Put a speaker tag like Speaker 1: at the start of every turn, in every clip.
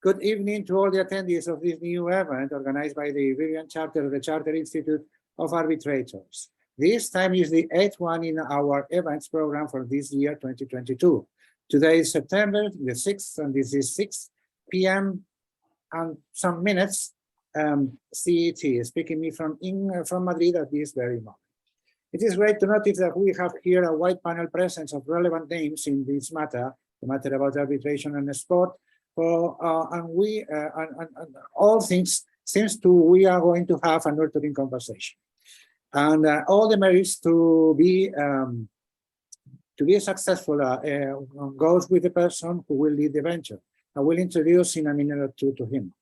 Speaker 1: Good evening to all the attendees of this new event organized by the Iberian Chapter of the Charter Institute of Arbitrators. This time is the 8th one in our events program for this year, 2022. Today is September the 6th, and this is 6 p.m. and some minutes CET, speaking me from Madrid at this very moment. It is great to notice that we have here a wide panel presence of relevant names in this matter, the matter about arbitration and sport. And all things seems to we are going to have a nurturing conversation, and all the merits to be successful goes with the person who will lead the venture. I will introduce in a minute or two to him.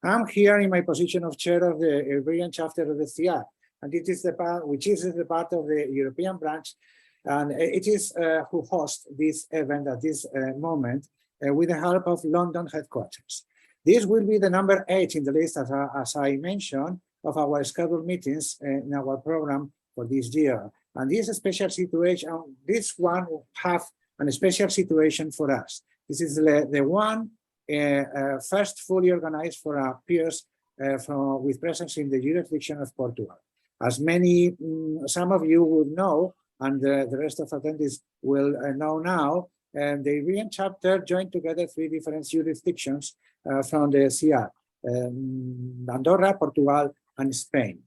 Speaker 1: I'm here in my position of chair of the Iberian Chapter of the Ciarb, and it is the part which is the part of the European branch, and it is who hosts this event at this moment. With the help of London headquarters. This will be the number 8 in the list, as I mentioned, of our scheduled meetings in our program for this year. And this special situation, this one will have a special situation for us. This is the one first fully organized for our peers with presence in the jurisdiction of Portugal. As some of you will know, and the rest of attendees will know now, and the Iberian chapter joined together 3 different jurisdictions from the Ciarb, Andorra, Portugal, and Spain.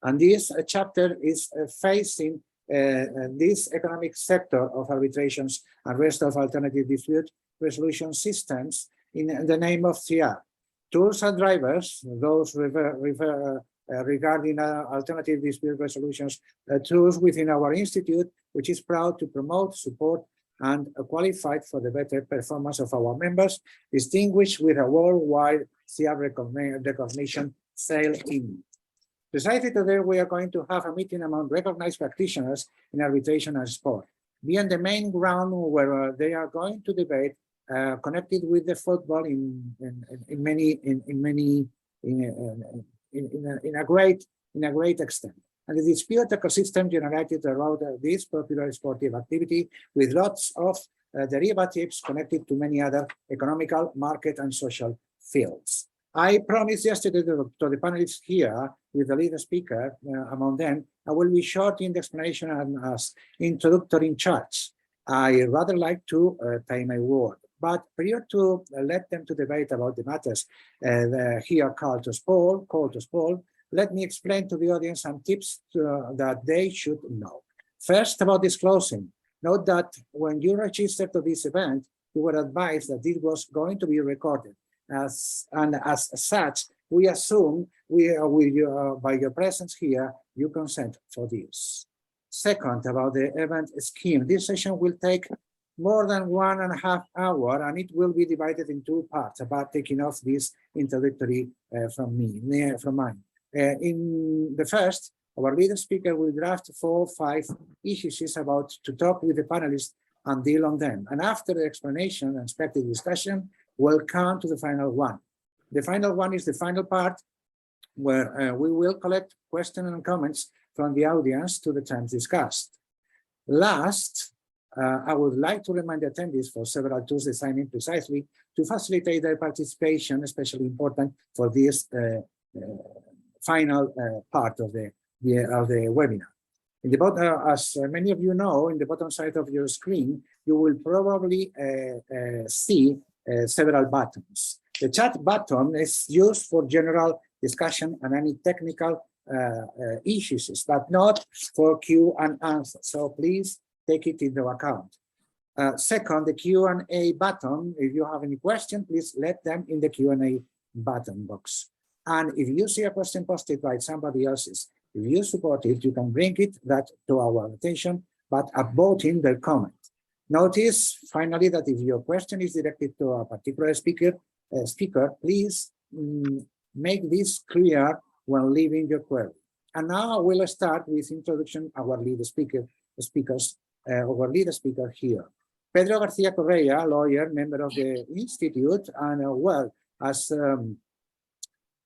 Speaker 1: And this chapter is facing this economic sector of arbitrations and rest of alternative dispute resolution systems in the name of Ciarb. Tools and drivers, those regarding alternative dispute resolutions, tools within our institute, which is proud to promote, support, and qualified for the better performance of our members, distinguished with a worldwide Ciarb recognition sail-in. Precisely today, we are going to have a meeting among recognized practitioners in arbitration and sport, being the main ground where they are going to debate connected with the football in a great extent. And the dispute ecosystem generated around this popular sportive activity with lots of derivatives connected to many other economical, market, and social fields. I promised yesterday to the panelists here with the lead speaker among them, I will be short in the explanation and as introductory charge. I rather like to pay my word. But prior to let them to debate about the matters here called to spoil, let me explain to the audience some tips that they should know. First, about disclosing. Note that when you registered to this event, you were advised that it was going to be recorded. As such, we assume by your presence here, you consent for this. Second, about the event scheme. This session will take more than 1.5 hours, and it will be divided in 2 parts, about taking off this introductory from mine. In the first, our leader speaker will draft 4 or 5 issues about to talk with the panelists and deal on them. And after the explanation and expected discussion, we'll come to the final one. The final one is the final part where we will collect questions and comments from the audience to the terms discussed. Last, I would like to remind the attendees for several tools designed precisely to facilitate their participation, especially important for this final part of the webinar. In the bottom, as many of you know, in the bottom side of your screen, you will probably see several buttons. The chat button is used for general discussion and any technical issues, but not for Q and answer. So please take it into account. Second, the Q&A button. If you have any question, please let them in the Q&A button box. And if you see a question posted by somebody else's, if you support it, you can bring that to our attention, but upvoting their comment. Notice, finally, that if your question is directed to a particular speaker, please make this clear when leaving your query. And now we'll start with introduction of our lead speaker here. Pedro Garcia Correia, lawyer, member of the Institute, and well, as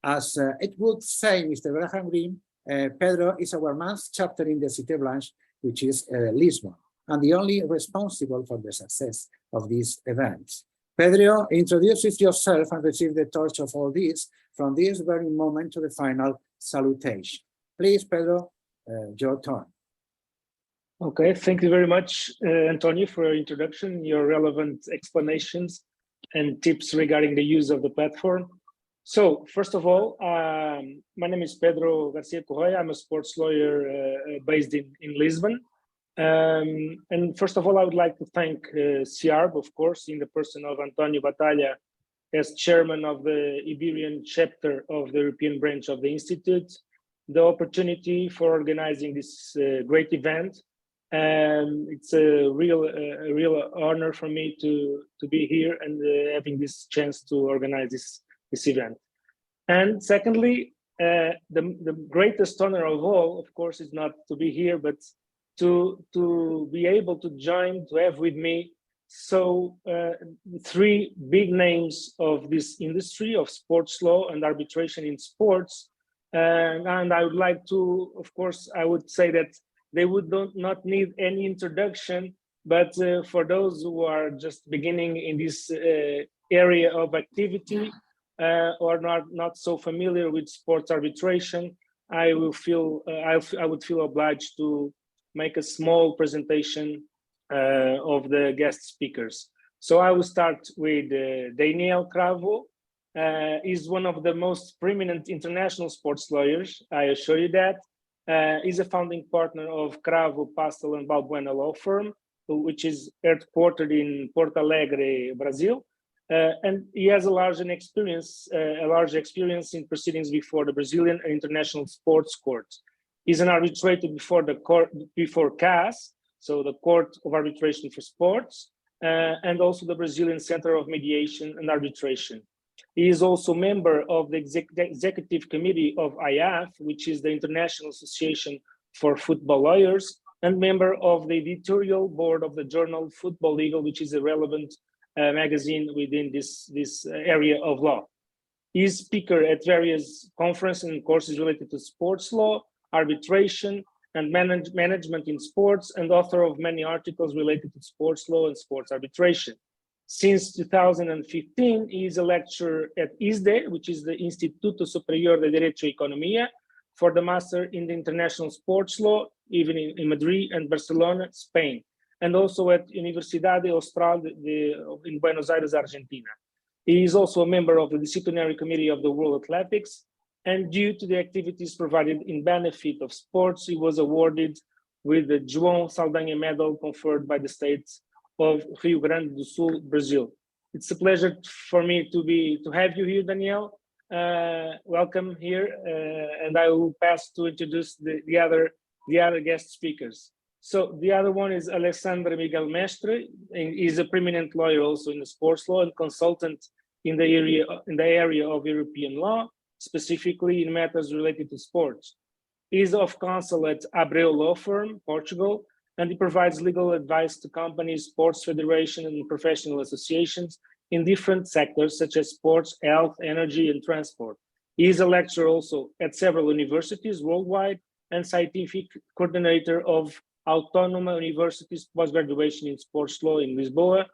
Speaker 1: it would say Mr. Graham Greene, Pedro is our month chapter in the Cité Blanche, which is Lisbon, and the only responsible for the success of these events. Pedro, introduce yourself and receive the torch of all this from this very moment to the final salutation. Please, Pedro, your turn.
Speaker 2: Okay, thank you very much, Antonio, for your introduction, your relevant explanations and tips regarding the use of the platform. So, first of all, my name is Pedro Garcia Correia. I'm a sports lawyer based in Lisbon. And first of all, I would like to thank Ciarb, of course, in the person of Antonio Batalla, as chairman of the Iberian Chapter of the European branch of the Institute, the opportunity for organizing this great event. It's a real honor for me to be here and having this chance to organize this event. And secondly, the greatest honor of all, of course, is not to be here, but to be able to join, to have with me three big names of this industry of sports law and arbitration in sports. And I would like to, of course, I would say that they would not need any introduction, but for those who are just beginning in this area of activity or not so familiar with sports arbitration, I would feel obliged to make a small presentation of the guest speakers. So I will start with Daniel Cravo. He's one of the most prominent international sports lawyers, I assure you that. He's a founding partner of Cravo, Pastel and Balbuena law firm, which is headquartered in Porto Alegre, Brazil. And he has a large experience in proceedings before the Brazilian and international sports courts. He's an arbitrator before CAS, so the Court of Arbitration for Sports, and also the Brazilian Center of Mediation and Arbitration. He is also member of the executive committee of IAF, which is the International Association for Football Lawyers, and member of the editorial board of the journal Football Legal, which is a relevant magazine within this area of law. He is speaker at various conferences and courses related to sports law, arbitration, and management in sports, and author of many articles related to sports law and sports arbitration. Since 2015, he is a lecturer at ISDE, which is the Instituto Superior de Derecho y Economía, for the Master in the International Sports Law, even in Madrid and Barcelona, Spain, and also at Universidade Austral in Buenos Aires, Argentina. He is also a member of the Disciplinary Committee of the World Athletics, and due to the activities provided in benefit of sports, he was awarded with the João Saldanha Medal conferred by the state of Rio Grande do Sul, Brazil. It's a pleasure for me to have you here, Daniel. Welcome here, and I will pass to introduce the other guest speakers. So the other one is Alexandre Miguel Mestre. He's a prominent lawyer also in the sports law and consultant in the area of European law, specifically in matters related to sports. He is of counsel at Abreu Law Firm, Portugal, and he provides legal advice to companies, sports federations, and professional associations in different sectors such as sports, health, energy, and transport. He is a lecturer also at several universities worldwide and scientific coordinator of Autónoma University's postgraduation in sports law in Lisboa,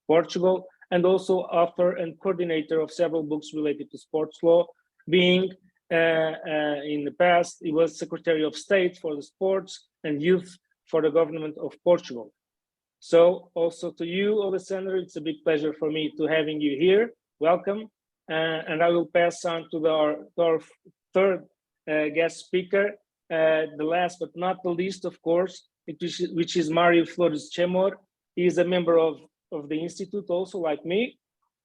Speaker 2: Portugal, and also author and coordinator of several books related to sports law, being in the past, he was Secretary of State for the Sports and Youth for the government of Portugal. So also to you, Alexandre, it's a big pleasure for me to having you here. Welcome. And I will pass on to our third guest speaker, the last but not the least, of course, which is Mario Flores Chemor. He is a member of the Institute also, like me,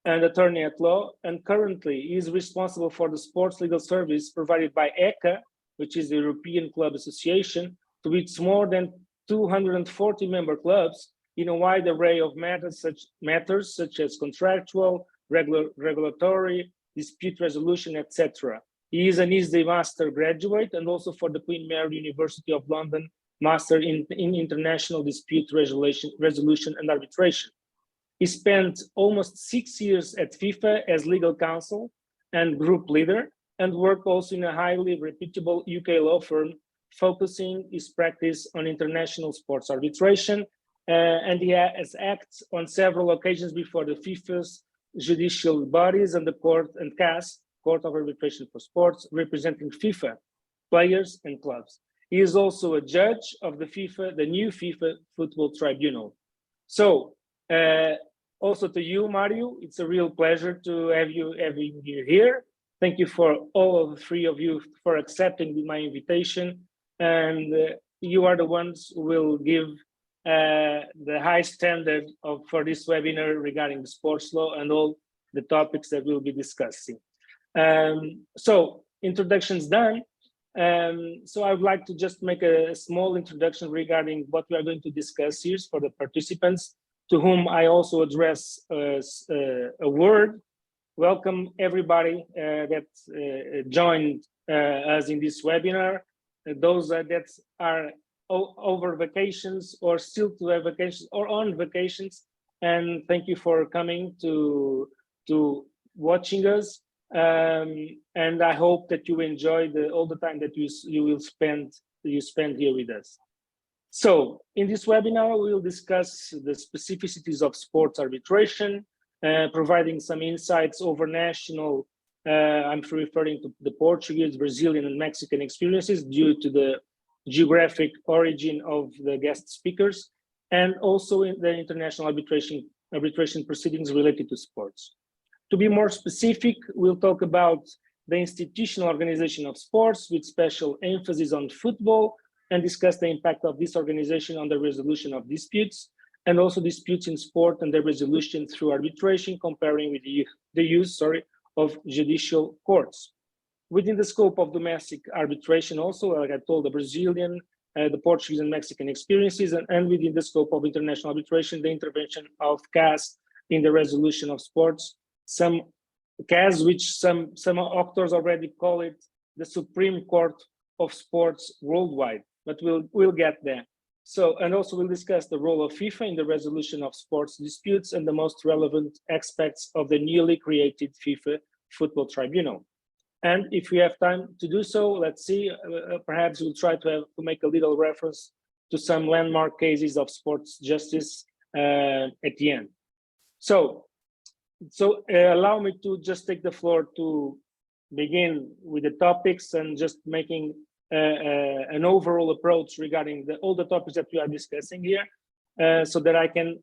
Speaker 2: and attorney at law, and currently he is responsible for the sports legal service provided by ECA, which is the European Club Association, to its more than 240 member clubs in a wide array of matters such as contractual, regulatory, dispute resolution, etc. He is an ISDE Master graduate and also for the Queen Mary University of London Master in International Dispute Resolution and Arbitration. He spent almost 6 years at FIFA as legal counsel and group leader, and worked also in a highly reputable UK law firm, focusing his practice on international sports arbitration. And he has acted on several occasions before the FIFA's judicial bodies and the court and CAS, Court of Arbitration for Sports, representing FIFA players and clubs. He is also a judge of the new FIFA Football Tribunal. So, also to you, Mario, it's a real pleasure to have you here. Thank you for all of the three of you for accepting my invitation. And you are the ones who will give the high standard for this webinar regarding the sports law and all the topics that we'll be discussing. So introductions done. So I would like to just make a small introduction regarding what we are going to discuss here for the participants, to whom I also address a word. Welcome everybody that joined us in this webinar. Those that are over vacations or still to have vacations or on vacations, and thank you for coming to watching us. And I hope that you enjoy all the time that you will spend here with us. So in this webinar, we will discuss the specificities of sports arbitration, providing some insights over national, I'm referring to the Portuguese, Brazilian, and Mexican experiences due to the geographic origin of the guest speakers, and also in the international arbitration proceedings related to sports. To be more specific, we'll talk about the institutional organization of sports with special emphasis on football, and discuss the impact of this organization on the resolution of disputes, and also disputes in sport and their resolution through arbitration, comparing with the use of judicial courts. Within the scope of domestic arbitration also, like I told, the Brazilian, the Portuguese and Mexican experiences, and within the scope of international arbitration, the intervention of CAS in the resolution of sports. Some CAS, which some authors already call it the Supreme Court of Sports worldwide, but we'll get there. So, and also we'll discuss the role of FIFA in the resolution of sports disputes and the most relevant aspects of the newly created FIFA Football Tribunal. And if we have time to do so, let's see, perhaps we'll try to make a little reference to some landmark cases of sports justice at the end. So allow me to just take the floor to begin with the topics and just making an overall approach regarding all the topics that we are discussing here, so that I can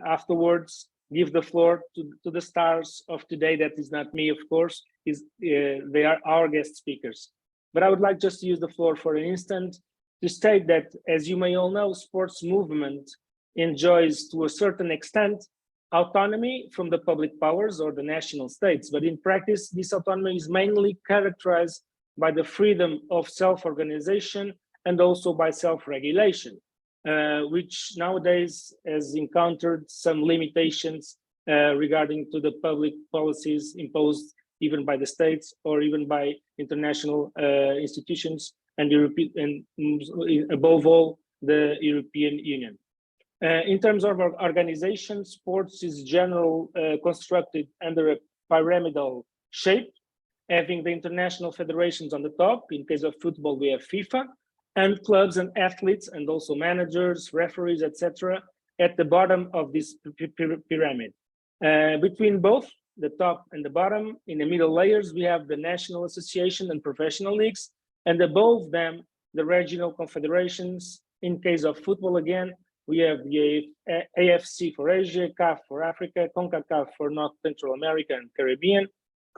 Speaker 2: afterwards give the floor to the stars of today. That is not me, of course, they are our guest speakers. But I would like just to use the floor for an instant to state that, as you may all know, sports movement enjoys to a certain extent autonomy from the public powers or the national states, but in practice, this autonomy is mainly characterized by the freedom of self-organization and also by self-regulation, which nowadays has encountered some limitations regarding to the public policies imposed even by the states or even by international institutions and European, and above all, the European Union. In terms of our organization, sports is constructed under a pyramidal shape, having the international federations on the top. In case of football, we have FIFA, and clubs and athletes, and also managers, referees, etc., at the bottom of this pyramid. Between both the top and the bottom, in the middle layers, we have the national association and professional leagues, and above them, the regional confederations. In case of football, again, we have the AFC for Asia, CAF for Africa, CONCACAF for North Central America and Caribbean,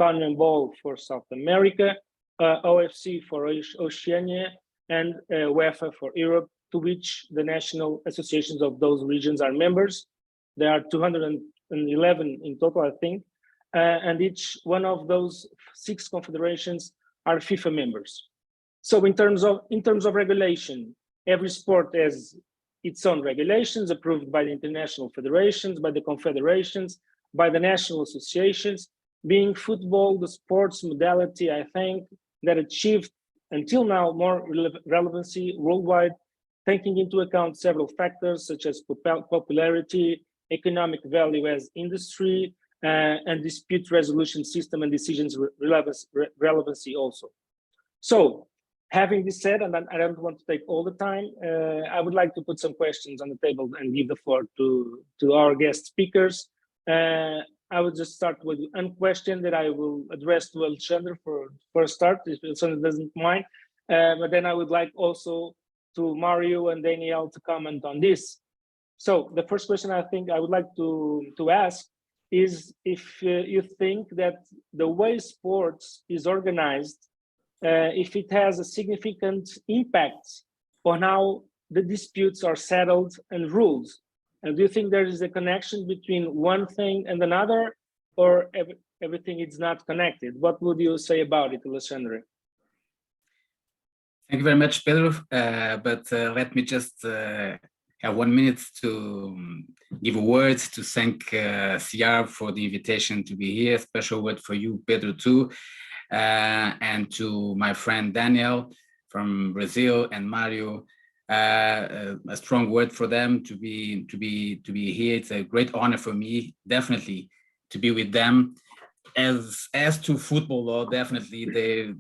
Speaker 2: CONMEBOL for South America, OFC for Oceania, and UEFA for Europe, to which the national associations of those regions are members. There are 211 in total, I think, and each one of those 6 confederations are FIFA members. So in terms of regulation, every sport has its own regulations approved by the international federations, by the confederations, by the national associations, being football the sports modality, I think, that achieved until now more relevancy worldwide, taking into account several factors such as popularity, economic value as industry, and dispute resolution system and decisions relevancy also. So, having this said, and I don't want to take all the time, I would like to put some questions on the table and give the floor to our guest speakers. I would just start with one question that I will address to Alexandre for a start, if Alexandre doesn't mind. But then I would like also to Mario and Daniel to comment on this. So the first question I think I would like to ask is if you think that the way sports is organized, if it has a significant impact on how the disputes are settled and ruled. And do you think there is a connection between one thing and another, or everything is not connected? What would you say about it, Alexandre?
Speaker 3: Thank you very much, Pedro. Let me just have 1 minute to give a word to thank Ciarb for the invitation to be here. Special word for you, Pedro, too, and to my friend Daniel from Brazil and Mario. A strong word for them to be here. It's a great honor for me, definitely, to be with them. As to football law, definitely they're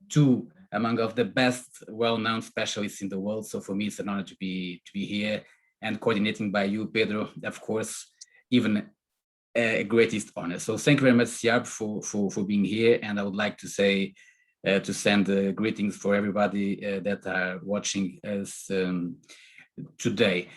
Speaker 3: two among of the best well-known specialists in the world. So for me, it's an honor to be here and coordinating by you, Pedro. Of course, even a greatest honor. So thank you very much, Ciarb, for being here. And I would like to say to send greetings for everybody that are watching us today.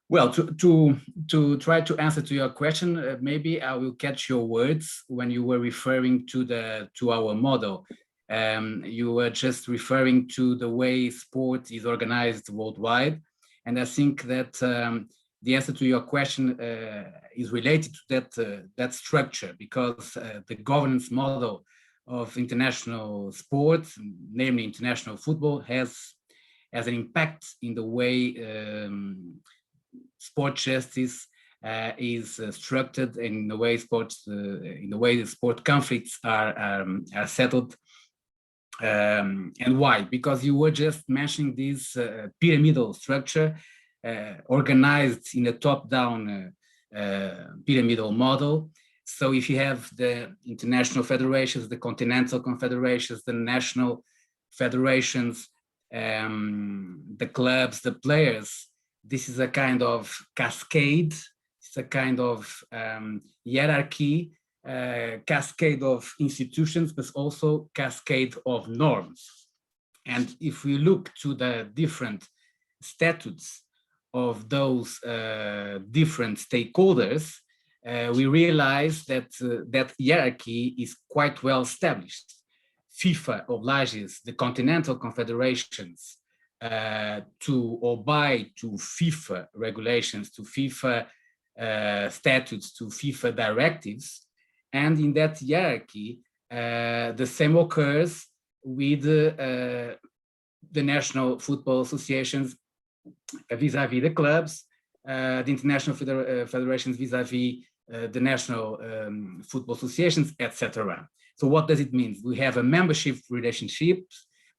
Speaker 3: Well, to try to answer to your question, maybe I will catch your words when you were referring to our model. You were just referring to the way sport is organized worldwide, and I think that the answer to your question is related to that structure, because the governance model of international sport, namely international football, has an impact in the way sport justice is structured, and in the way the sport conflicts are settled. And why? Because you were just mentioning this pyramidal structure organized in a top-down pyramidal model. So if you have the international federations, the continental confederations, the national federations, the clubs, the players, this is a kind of cascade, it's a kind of hierarchy, cascade of institutions, but also cascade of norms. And if we look to the different statutes of those different stakeholders, we realize that that hierarchy is quite well established. FIFA obliges the continental confederations to obey to FIFA regulations, to FIFA statutes, to FIFA directives. And in that hierarchy, the same occurs with the national football associations vis-à-vis the clubs, the international federations vis-à-vis the national football associations, etc. So what does it mean? We have a membership relationship,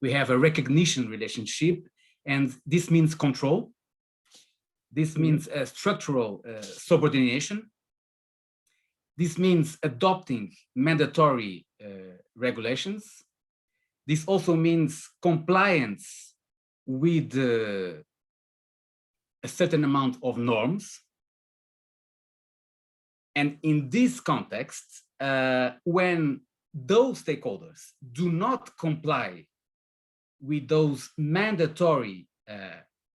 Speaker 3: we have a recognition relationship, and this means control. This means structural subordination. This means adopting mandatory regulations. This also means compliance with a certain amount of norms. And in this context, when those stakeholders do not comply with those mandatory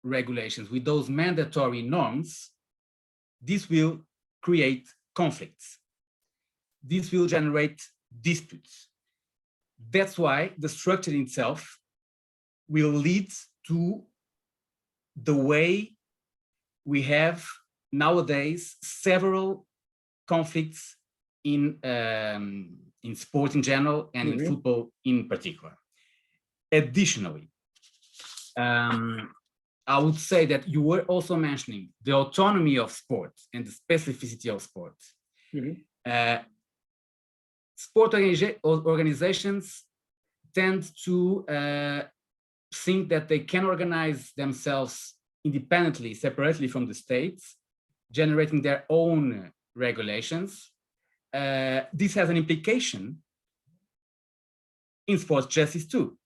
Speaker 3: regulations, with those mandatory norms, this will create conflicts. This will generate disputes. That's why the structure itself will lead to the way we have nowadays several conflicts in sport in general and in football in particular. Additionally, I would say that you were also mentioning the autonomy of sport and the specificity of sport. Sport organizations tend to think that they can organize themselves independently, separately from the states, generating their own regulations. This has an implication in sports justice too,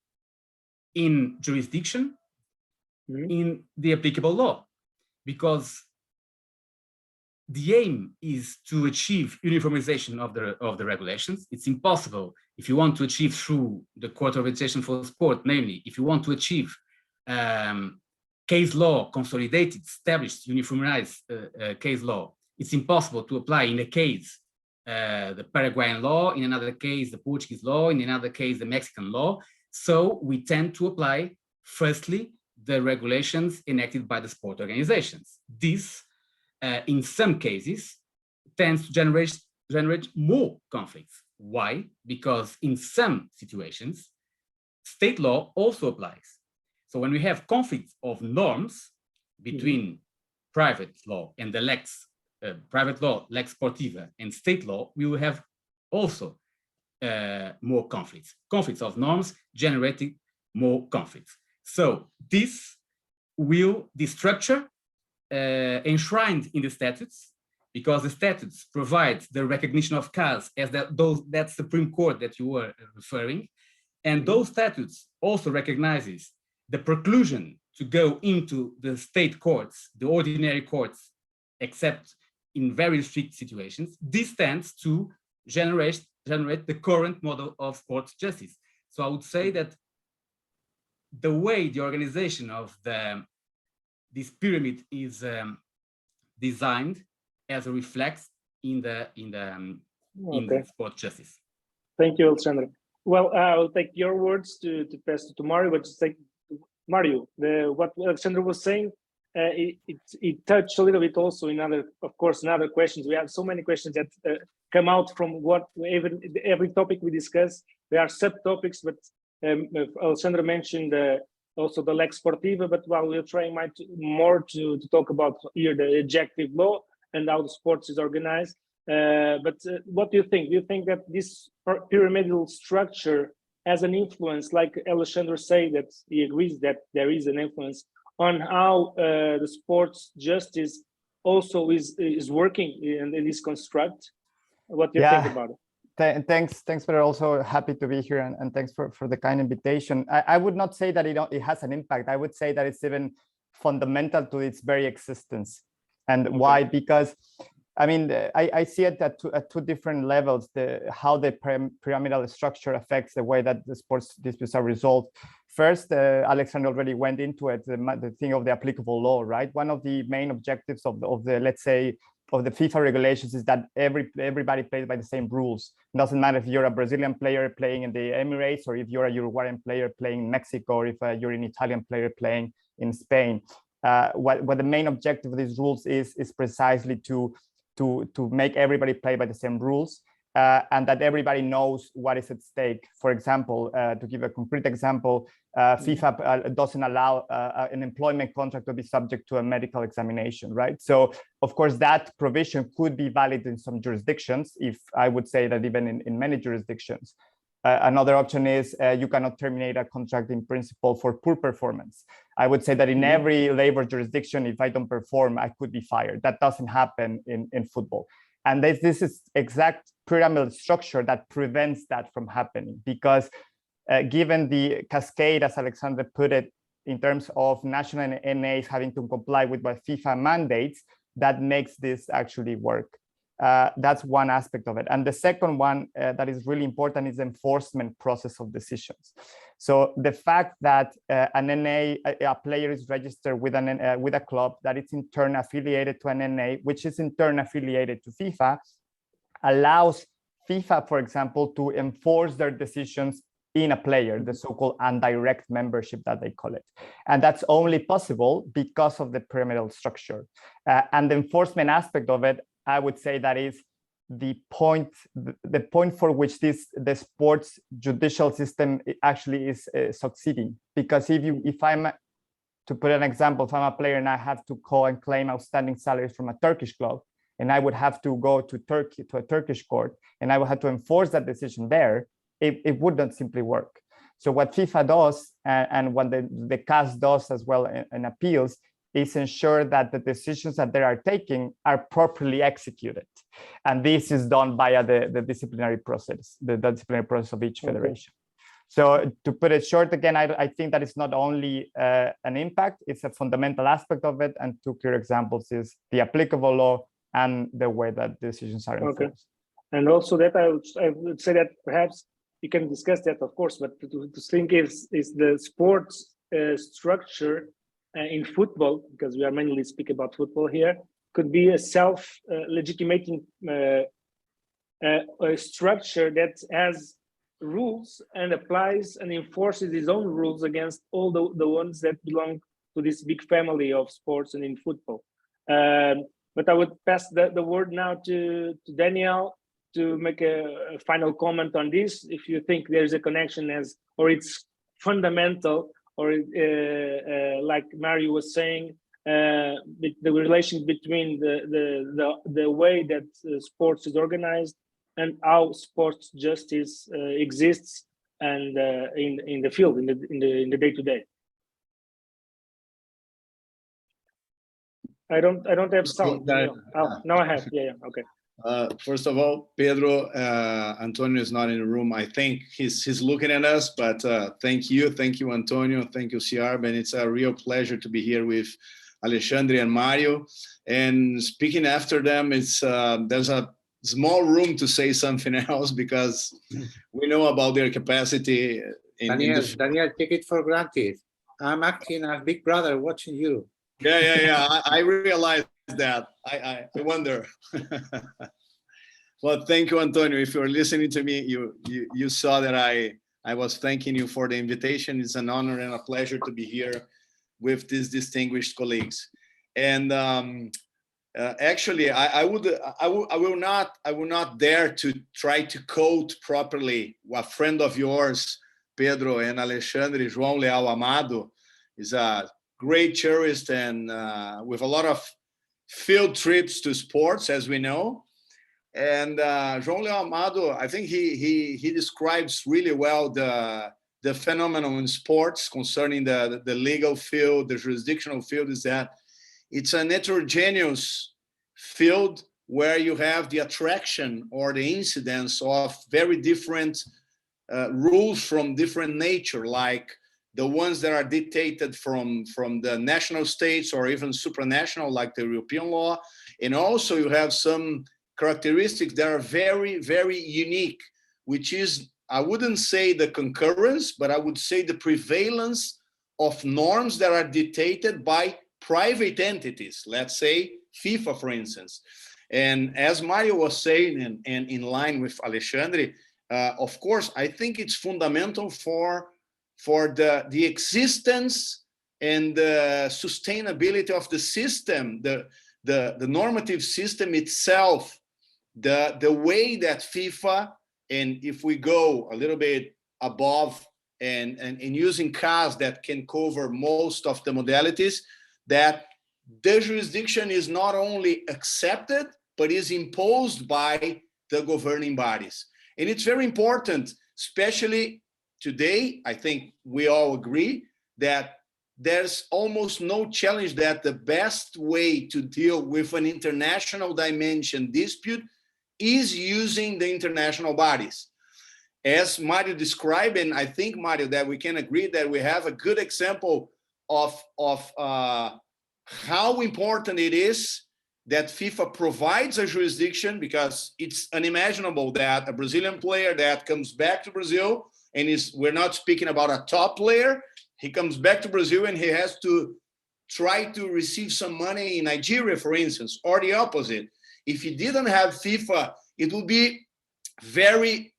Speaker 3: in jurisdiction, in the applicable law, because the aim is to achieve uniformization of the regulations. It's impossible if you want to achieve through the Court of Arbitration for Sport, namely, if you want to achieve case law, consolidated, established, uniformized case law, it's impossible to apply in a case the Paraguayan law, in another case the Portuguese law, in another case the Mexican law. So we tend to apply, firstly, the regulations enacted by the sport organizations. This, in some cases, tends to generate more conflicts. Why? Because in some situations, state law also applies. So when we have conflicts of norms between private law and the private law, lex sportiva, and state law, we will have also more conflicts. Conflicts of norms generating more conflicts. So this structure enshrined in the statutes, because the statutes provide the recognition of cause as that Supreme Court that you were referring, and those statutes also recognizes the preclusion to go into the state courts, the ordinary courts, except in very strict situations. This tends to generate the current model of sports justice. So I would say that the way the organization of this pyramid is designed as a reflex in the sport justice.
Speaker 2: Thank you, Alexandre. Well, I'll take your words to pass to Mario, but just like Mario, what Alexandre was saying, it touched a little bit also in other questions. We have so many questions that come out from every topic we discuss. There are subtopics, but Alexandre mentioned also the lex sportiva, but while we're trying more to talk about here the objective law and how the sports is organized. But what do you think? Do you think that this pyramidal structure has an influence, like Alexandre said, that he agrees that there is an influence on how the sports justice also is working in this construct? What do you think about it?
Speaker 4: Thanks, Pedro. Also happy to be here, and thanks for the kind invitation. I would not say that it has an impact. I would say that it's even fundamental to its very existence. And why? Because I mean, I see it at two different levels, how the pyramidal structure affects the way that the sports disputes are resolved. First, Alexandre already went into it, the thing of the applicable law, right? One of the main objectives of the let's say, of the FIFA regulations is that everybody plays by the same rules. It doesn't matter if you're a Brazilian player playing in the Emirates, or if you're a Uruguayan player playing in Mexico, or if you're an Italian player playing in Spain. What the main objective of these rules is precisely to make everybody play by the same rules, and that everybody knows what is at stake. For example, to give a concrete example, FIFA doesn't allow an employment contract to be subject to a medical examination, right? So, of course, that provision could be valid in some jurisdictions, if I would say that even in many jurisdictions. Another option is you cannot terminate a contract in principle for poor performance. I would say that in every labor jurisdiction, if I don't perform, I could be fired. That doesn't happen in football. And this is exact pyramidal structure that prevents that from happening, because given the cascade, as Alexandre put it, in terms of national NAs having to comply with what FIFA mandates, that makes this actually work. That's one aspect of it. And the second one that is really important is the enforcement process of decisions. So the fact that an NA, a player is registered with a club that is in turn affiliated to an NA, which is in turn affiliated to FIFA, allows FIFA, for example, to enforce their decisions in a player, the so-called indirect membership that they call it. And that's only possible because of the pyramidal structure. And the enforcement aspect of it, I would say that is the point for which the sports judicial system actually is succeeding. Because if I'm, to put an example, if I'm a player and I have to call and claim outstanding salaries from a Turkish club, and I would have to go to Turkey, to a Turkish court, and I would have to enforce that decision there, it wouldn't simply work. So what FIFA does, and what the CAS does as well in appeals, is ensure that the decisions that they are taking are properly executed. And this is done via the disciplinary process, the disciplinary process of each federation. So to put it short, again, I think that it's not only an impact, it's a fundamental aspect of it. And two clear examples is the applicable law and the way that decisions are enforced.
Speaker 2: Okay. And also that I would say that perhaps you can discuss that, of course, but to think is the sports structure in football, because we are mainly speaking about football here, could be a self-legitimating a structure that has rules and applies and enforces its own rules against all the ones that belong to this big family of sports and in football. But I would pass the word now to Daniel to make a final comment on this. If you think there's a connection or it's fundamental, or like Mario was saying, the relation between the way that sports is organized and how sports justice exists and in the field, in the day-to-day. I don't have sound. Now I have. Yeah. Okay.
Speaker 5: First of all, Pedro, Antonio is not in the room. I think he's looking at us, but thank you, Antonio, thank you, Ciarb, and it's a real pleasure to be here with Alexandre and Mario. And speaking after them, it's there's a small room to say something else because we know about their capacity.
Speaker 1: Daniel, take it for granted. I'm acting as Big Brother watching you.
Speaker 5: Yeah. I realize that. I wonder. Well, thank you, Antonio. If you're listening to me, you saw that I was thanking you for the invitation. It's an honor and a pleasure to be here with these distinguished colleagues. And actually, I will not dare to try to quote properly a friend of yours, Pedro and Alexandre, João Leal Amado, is a great jurist and with a lot of field trips to sports, as we know. And João Leal Amado, I think he describes really well the phenomenon in sports concerning the legal field, the jurisdictional field, is that it's an heterogeneous field where you have the attraction or the incidence of very different rules from different nature, like the ones that are dictated from the national states or even supranational, like the European law. And also you have some characteristics that are very, very unique, which is, I wouldn't say the concurrence, but I would say the prevalence of norms that are dictated by private entities, let's say FIFA, for instance. And as Mario was saying, and in line with Alexandre, of course, I think it's fundamental for the existence and the sustainability of the system, the normative system itself, the way that FIFA, and if we go a little bit above and using CAS that can cover most of the modalities, that the jurisdiction is not only accepted, but is imposed by the governing bodies. And it's very important, especially today, I think we all agree that there's almost no challenge that the best way to deal with an international dimension dispute is using the international bodies. As Mario described, and I think, Mario, that we can agree that we have a good example of how important it is that FIFA provides a jurisdiction, because it's unimaginable that a Brazilian player that comes back to Brazil, and we're not speaking about a top player, he comes back to Brazil and he has to try to receive some money in Nigeria, for instance, or the opposite. If he didn't have FIFA, it would be very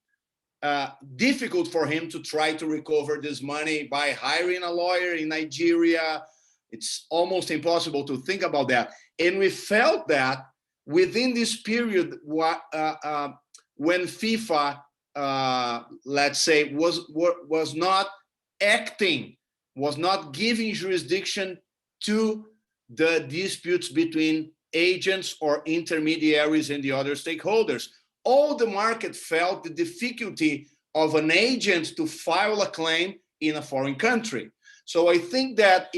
Speaker 5: difficult for him to try to recover this money by hiring a lawyer in Nigeria. It's almost impossible to think about that. And we felt that within this period, when FIFA, let's say, was not acting, was not giving jurisdiction to the disputes between agents or intermediaries and the other stakeholders. All the market felt the difficulty of an agent to file a claim in a foreign country. So I think that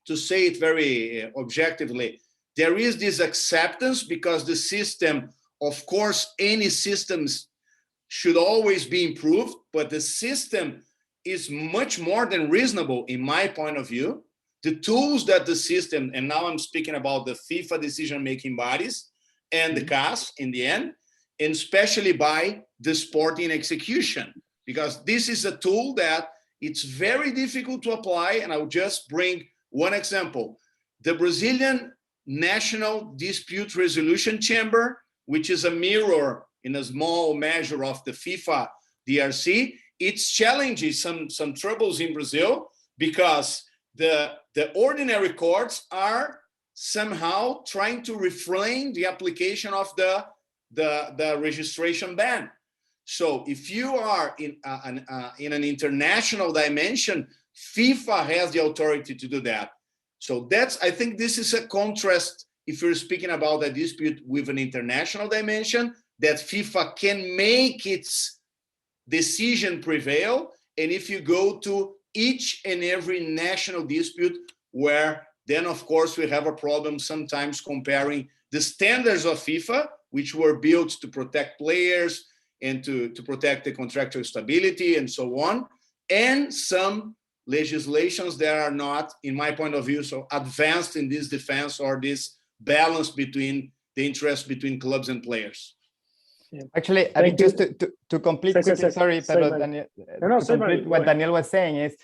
Speaker 5: to say it very objectively, there is this acceptance because the system, of course, any systems should always be improved, but the system is much more than reasonable in my point of view. the tools that the system, and now I'm speaking about the FIFA decision-making bodies and the CAS in the end, and especially by the sporting execution, because this is a tool that it's very difficult to apply. And I'll just bring one example. The Brazilian National Dispute Resolution Chamber, which is a mirror in a small measure of the FIFA DRC, it's challenging some troubles in Brazil because the ordinary courts are somehow trying to refrain the application of the registration ban. So if you are in an international dimension, FIFA has the authority to do that. So I think this is a contrast if you're speaking about a dispute with an international dimension, that FIFA can make its decision prevail. And if you go to each and every national dispute, where then of course we have a problem sometimes comparing the standards of FIFA, which were built to protect players and to protect the contractual stability and so on, and some legislations that are not, in my point of view, so advanced in this defense or this balance between the interest between clubs and players.
Speaker 4: Yeah. Actually, I mean, just to complete quickly, sorry, Pedro, Daniel, to complete what Daniel was saying is,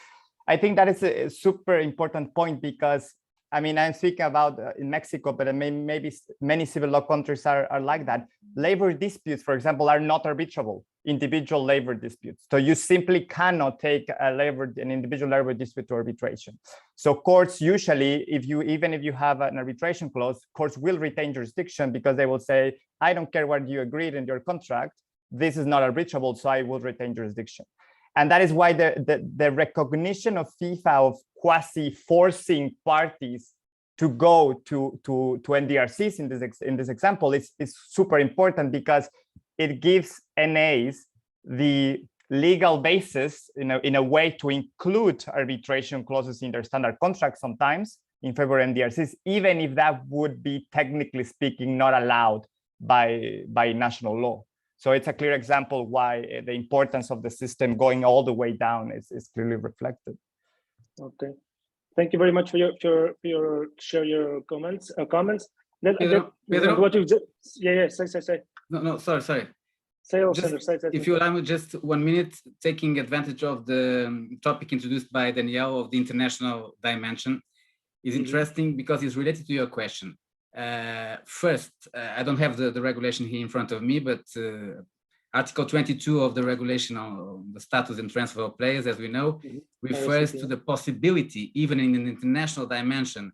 Speaker 4: I think that is a super important point because, I mean, I'm speaking about in Mexico, but maybe many civil law countries are like that. Labor disputes, for example, are not arbitrable, individual labor disputes. So you simply cannot take an individual labor dispute to arbitration. So courts usually, even if you have an arbitration clause, courts will retain jurisdiction because they will say, I don't care what you agreed in your contract, this is not arbitrable, so I will retain jurisdiction. And that is why the recognition of FIFA of quasi-forcing parties to go to NDRCs in this example is super important because it gives NAs the legal basis in a way to include arbitration clauses in their standard contracts sometimes in favor of NDRCs, even if that would be technically speaking not allowed by national law. So it's a clear example why the importance of the system going all the way down is clearly reflected.
Speaker 2: Okay, thank you very much for your share your comments.
Speaker 3: Pedro,
Speaker 2: what you just say.
Speaker 3: No, sorry.
Speaker 2: Say,
Speaker 3: if you allow me just 1 minute, taking advantage of the topic introduced by Daniel of the international dimension is interesting because it's related to your question. First, I don't have the regulation here in front of me, but Article 22 of the regulation on the status and transfer of players, as we know, refers to the possibility, even in an international dimension,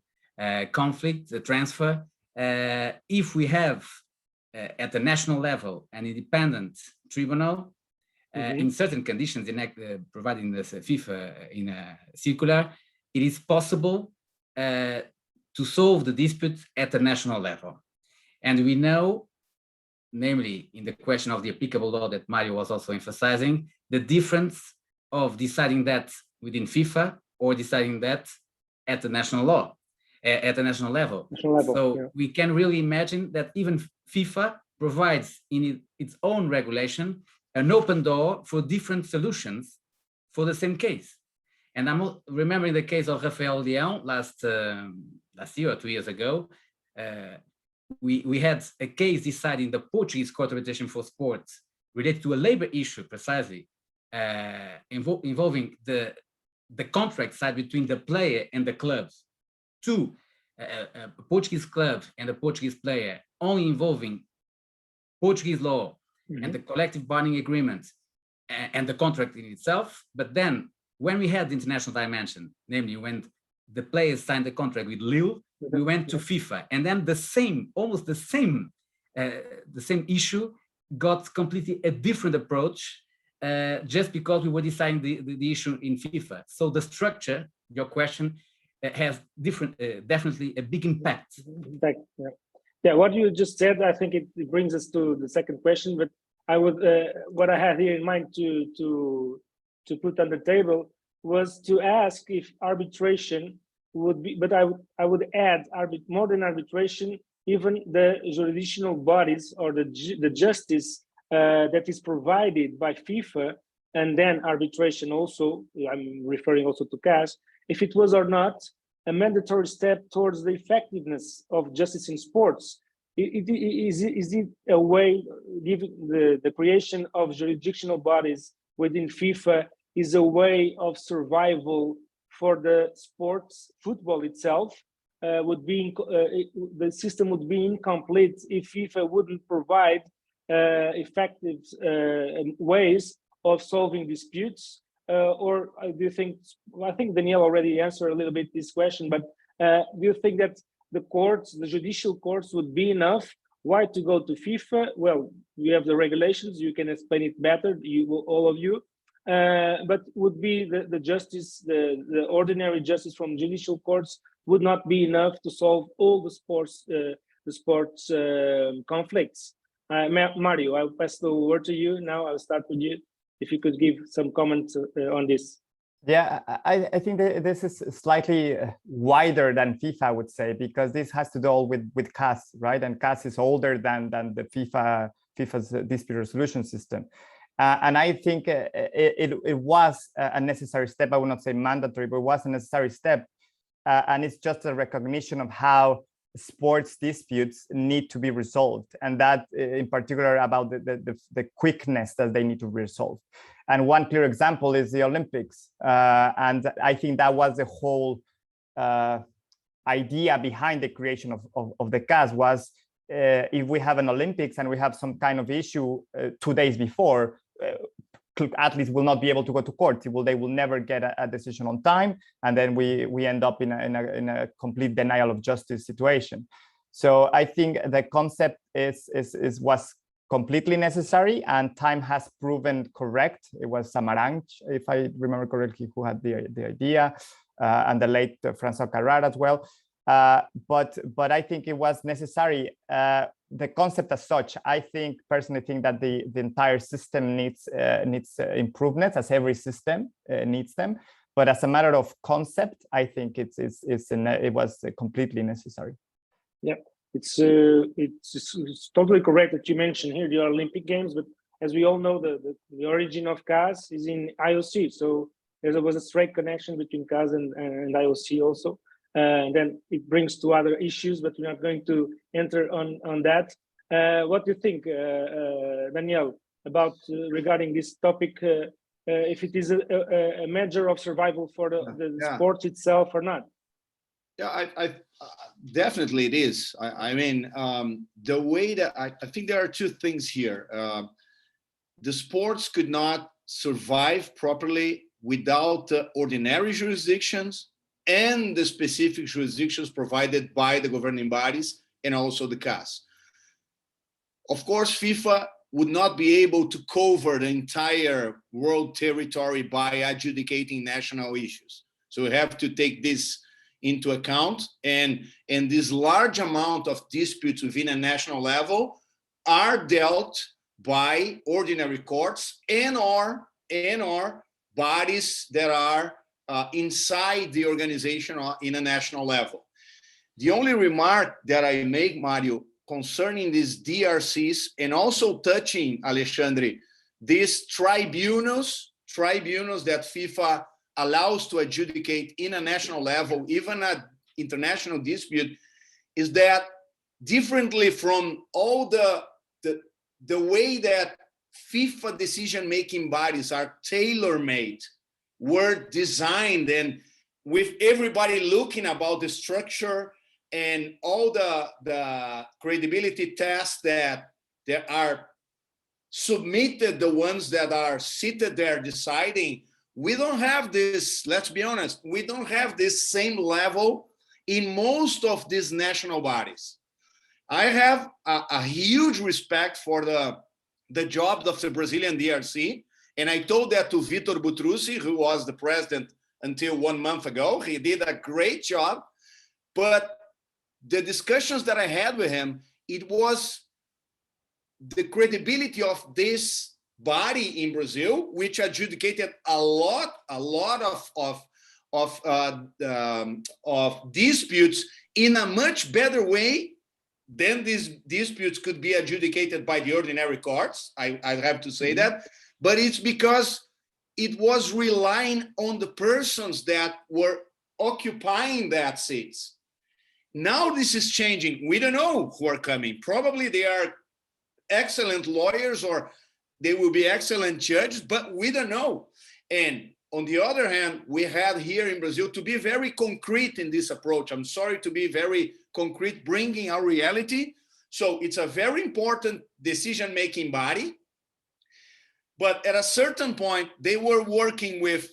Speaker 3: conflict, transfer, if we have at the national level an independent tribunal, in certain conditions, providing the FIFA in a circular, it is possible to solve the dispute at the national level. And we know, namely in the question of the applicable law that Mario was also emphasizing, the difference of deciding that within FIFA or deciding that at the national law, at the national level. We can really imagine that even FIFA provides in its own regulation an open door for different solutions for the same case. And I'm remembering the case of Rafael Leão last year or 2 years ago. We had a case decided in the Portuguese Court of Arbitration for Sports related to a labor issue precisely, involving the contract side between the player and the clubs to a Portuguese club and a Portuguese player, only involving Portuguese law and the collective bargaining agreement and the contract in itself. But then when we had the international dimension, namely when the players signed the contract with Lille, we went to FIFA, and then almost the same issue got completely a different approach, just because we were deciding the issue in FIFA. So the structure, your question, has definitely a big impact.
Speaker 2: Yeah, what you just said, I think it brings us to the second question. But I would, what I had here in mind to put on the table was to ask if arbitration would be, but I would add more than arbitration, even the jurisdictional bodies or the justice that is provided by FIFA, and then arbitration also, I'm referring also to CAS, if it was or not a mandatory step towards the effectiveness of justice in sports? Is it a way, given the creation of jurisdictional bodies within FIFA is a way of survival for the sports football itself? The system would be incomplete if FIFA wouldn't provide effective ways of solving disputes? Or do you think, I think Daniel already answered a little bit this question, but do you think that the courts, the judicial courts would be enough? Why to go to FIFA? Well, you have the regulations, you can explain it better, all of you. But would be the justice, the ordinary justice from judicial courts would not be enough to solve all the sports conflicts. Mario, I'll pass the word to you now. I'll start with you. If you could give some comments on this.
Speaker 4: Yeah, I think that this is slightly wider than FIFA, I would say, because this has to do with CAS, right? And CAS is older than the FIFA's dispute resolution system. And I think it was a necessary step. I would not say mandatory, but it was a necessary step. And it's just a recognition of how sports disputes need to be resolved, and that in particular about the quickness that they need to be resolved. And one clear example is the Olympics. And I think that was the whole idea behind the creation of the CAS was if we have an Olympics and we have some kind of issue 2 days before, athletes will not be able to go to court. They will never get a decision on time, and then we end up in a complete denial of justice situation. So I think the concept was completely necessary, and time has proven correct. It was Samaranch, if I remember correctly, who had the idea, and the late François Carrara as well. But I think it was necessary. The concept as such, I personally think that the entire system needs improvements, as every system needs them. But as a matter of concept, I think it was completely necessary.
Speaker 2: Yeah, it's totally correct that you mentioned here the Olympic Games, but as we all know, the origin of CAS is in IOC. So there was a straight connection between CAS and IOC also. And then it brings to other issues, but we're not going to enter on that. What do you think, Daniel, about regarding this topic, if it is a measure of survival for the sport itself or not?
Speaker 5: Yeah, I definitely it is. I mean, the way that I think there are two things here. The sports could not survive properly without the ordinary jurisdictions and the specific jurisdictions provided by the governing bodies and also the CAS. Of course, FIFA would not be able to cover the entire world territory by adjudicating national issues. So we have to take this into account, and this large amount of disputes within a national level are dealt by ordinary courts and or bodies that are inside the organization in a national level. The only remark that I make, Mario, concerning these DRCs and also touching, Alexandre, these tribunals that FIFA allows to adjudicate in a national level, even an international dispute, is that differently from all the way that FIFA decision-making bodies are tailor-made, were designed, and with everybody looking about the structure and all the credibility tests that are submitted, the ones that are seated there deciding, we don't have this, let's be honest, we don't have this same level in most of these national bodies. I have a huge respect for the job of the Brazilian DRC, and I told that to Vitor Butrucci, who was the president until 1 month ago. He did a great job, but the discussions that I had with him, it was the credibility of this body in Brazil, which adjudicated a lot of disputes in a much better way than these disputes could be adjudicated by the ordinary courts. I have to say that, but it's because it was relying on the persons that were occupying that seats. Now this is changing. We don't know who are coming. Probably they are excellent lawyers or they will be excellent judges, but we don't know. And on the other hand, we had here in Brazil to be very concrete in this approach. I'm sorry to be very concrete, bringing our reality. So it's a very important decision-making body. But at a certain point, they were working with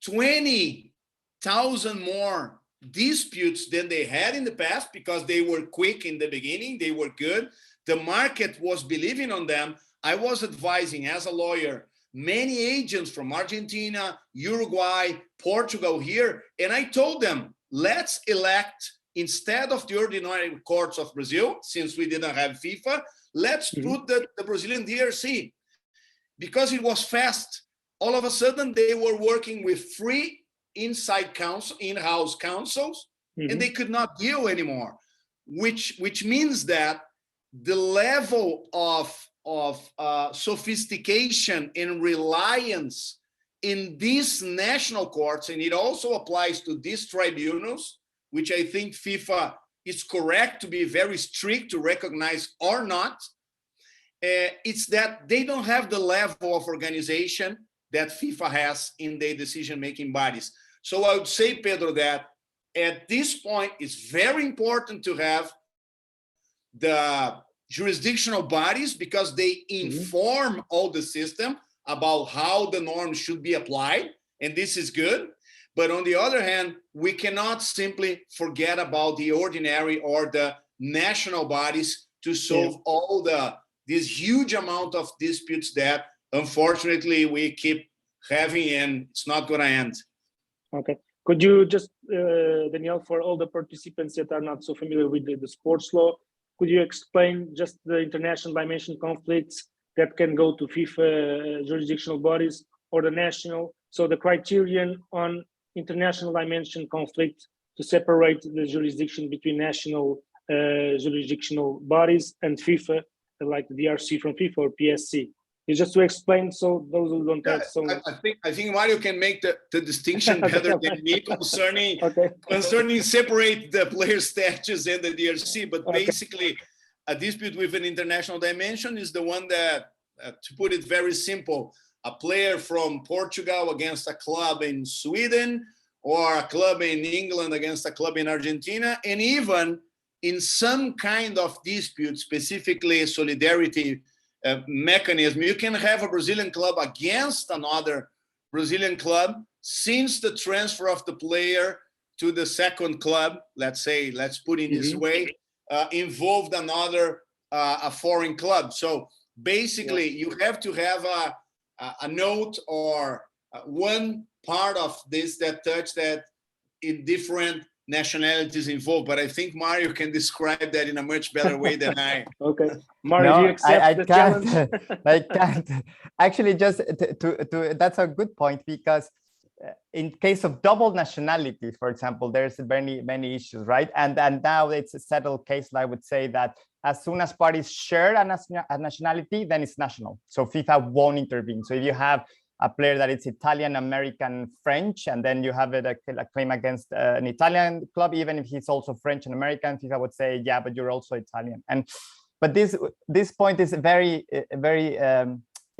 Speaker 5: 20,000 more disputes than they had in the past because they were quick in the beginning. They were good. The market was believing on them. I was advising as a lawyer, many agents from Argentina, Uruguay, Portugal here. And I told them, let's elect, instead of the ordinary courts of Brazil, since we didn't have FIFA, let's put the Brazilian DRC. Because it was fast, all of a sudden they were working with free inside counsel, in-house counsels, and they could not deal anymore, which means that the level of sophistication and reliance in these national courts, and it also applies to these tribunals, which I think FIFA is correct to be very strict to recognize or not, it's that they don't have the level of organization that FIFA has in their decision-making bodies. So I would say, Pedro, that at this point, it's very important to have the jurisdictional bodies because they inform all the system about how the norms should be applied, and this is good. But on the other hand, we cannot simply forget about the ordinary or the national bodies to solve all this huge amount of disputes that unfortunately we keep having, and it's not going to end.
Speaker 2: Okay. Could you just, Daniel, for all the participants that are not so familiar with the sports law, could you explain just the international dimension conflicts that can go to FIFA jurisdictional bodies or the national? So the criterion on international dimension conflict to separate the jurisdiction between national jurisdictional bodies and FIFA, like the DRC from FIFA or PSC. It's just to explain so those who don't have so much.
Speaker 5: I think Mario can make the distinction better than me concerning separate the player statutes and the DRC, but basically a dispute with an international dimension is the one that, to put it very simple, a player from Portugal against a club in Sweden, or a club in England against a club in Argentina, and even in some kind of dispute, specifically solidarity mechanism, you can have a Brazilian club against another Brazilian club since the transfer of the player to the second club, let's put it this way, involved a foreign club. So basically you have to have a note or one part of this that touch that in different nationalities involved, but I think Mario can describe that in a much better way than I.
Speaker 2: Okay, Mario, do you accept the challenge?
Speaker 4: I can't. Actually, just to that's a good point, because in case of double nationality, for example, there's many issues, right? And now it's a settled case. I would say that as soon as parties share a nationality, then it's national. So FIFA won't intervene. So if you have a player that is Italian, American, French, and then you have a claim against an Italian club, even if he's also French and American, FIFA would say, yeah, but you're also Italian. But this point is very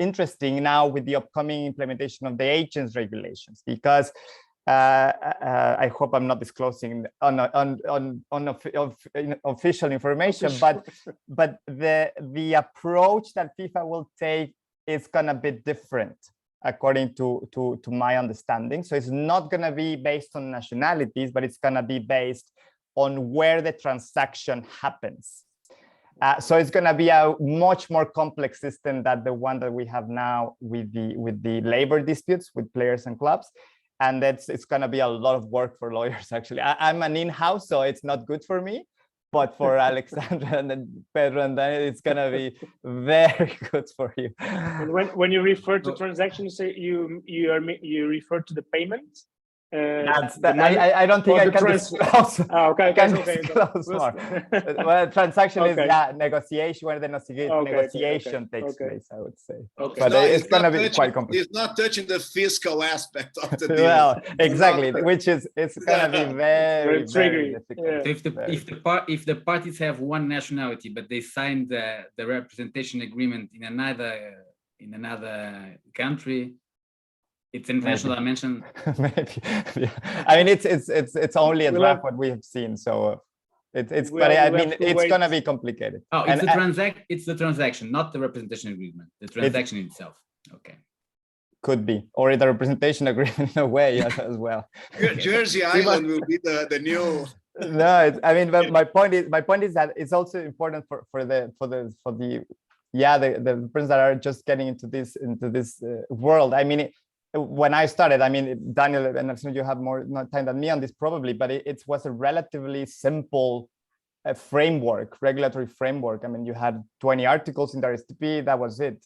Speaker 4: interesting now with the upcoming implementation of the agents regulations, because I hope I'm not disclosing official information, but the approach that FIFA will take is gonna be different, according to my understanding. So it's not going to be based on nationalities, but it's going to be based on where the transaction happens. So it's going to be a much more complex system than the one that we have now with the labor disputes with players and clubs. And it's going to be a lot of work for lawyers, actually. I'm an in-house, so it's not good for me. But for Alexandre and then Pedro and Daniel, it's gonna be very good for you.
Speaker 2: And when you refer to transaction, you say you refer to the payment?
Speaker 4: I don't think I can disclose.
Speaker 2: Okay,
Speaker 4: I can
Speaker 2: okay.
Speaker 4: disclose more. Well, transaction is
Speaker 2: Okay.
Speaker 4: negotiation where the negotiation takes place, I would say.
Speaker 2: Okay.
Speaker 4: But it's going to be quite complicated.
Speaker 5: It's not touching the fiscal aspect of the deal.
Speaker 4: Well, exactly, which is it's going to be very, very difficult.
Speaker 2: Yeah.
Speaker 3: If the parties have one nationality, but they sign the representation agreement in another country, it's international dimension.
Speaker 4: Maybe. Yeah. I mean, it's only a draft what we have seen, so it's gonna be complicated.
Speaker 3: Oh, it's the transaction, not the representation agreement. The transaction itself. Okay.
Speaker 4: Could be, or the representation agreement in a way as well.
Speaker 5: Jersey Island will be the new.
Speaker 4: No, I mean, but my point is that it's also important for the prints that are just getting into this world. I mean, when I started, I mean, Daniel and Alexandre, you have more time than me on this probably, but it was a relatively simple regulatory framework. I mean, you had 20 articles in the RSTP, that was it.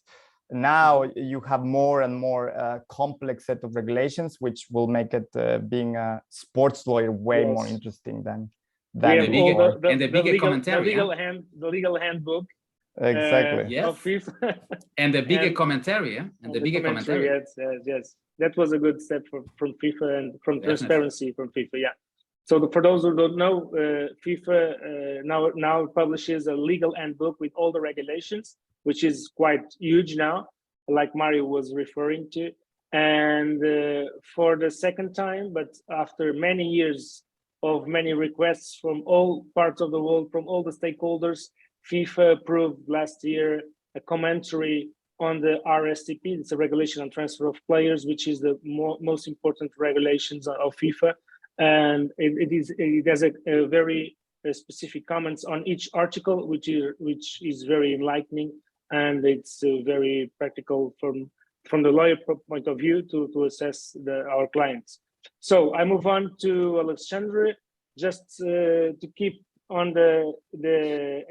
Speaker 4: Now you have more and more complex set of regulations, which will make it being a sports lawyer way more interesting than
Speaker 3: the
Speaker 2: legal handbook.
Speaker 4: Exactly.
Speaker 2: Of FIFA.
Speaker 3: And the bigger commentary,
Speaker 2: Yes. That was a good step from FIFA and from transparency from FIFA. Yeah. So for those who don't know, FIFA now publishes a legal handbook with all the regulations, which is quite huge now, like Mario was referring to. And for the second time, but after many years of many requests from all parts of the world, from all the stakeholders, FIFA approved last year a commentary on the RSTP. It's a regulation on transfer of players, which is the most important regulations of FIFA. And it has a very specific comments on each article, which is very enlightening, and it's very practical from the lawyer point of view to assess our clients. So I move on to Alexandre, just to keep on the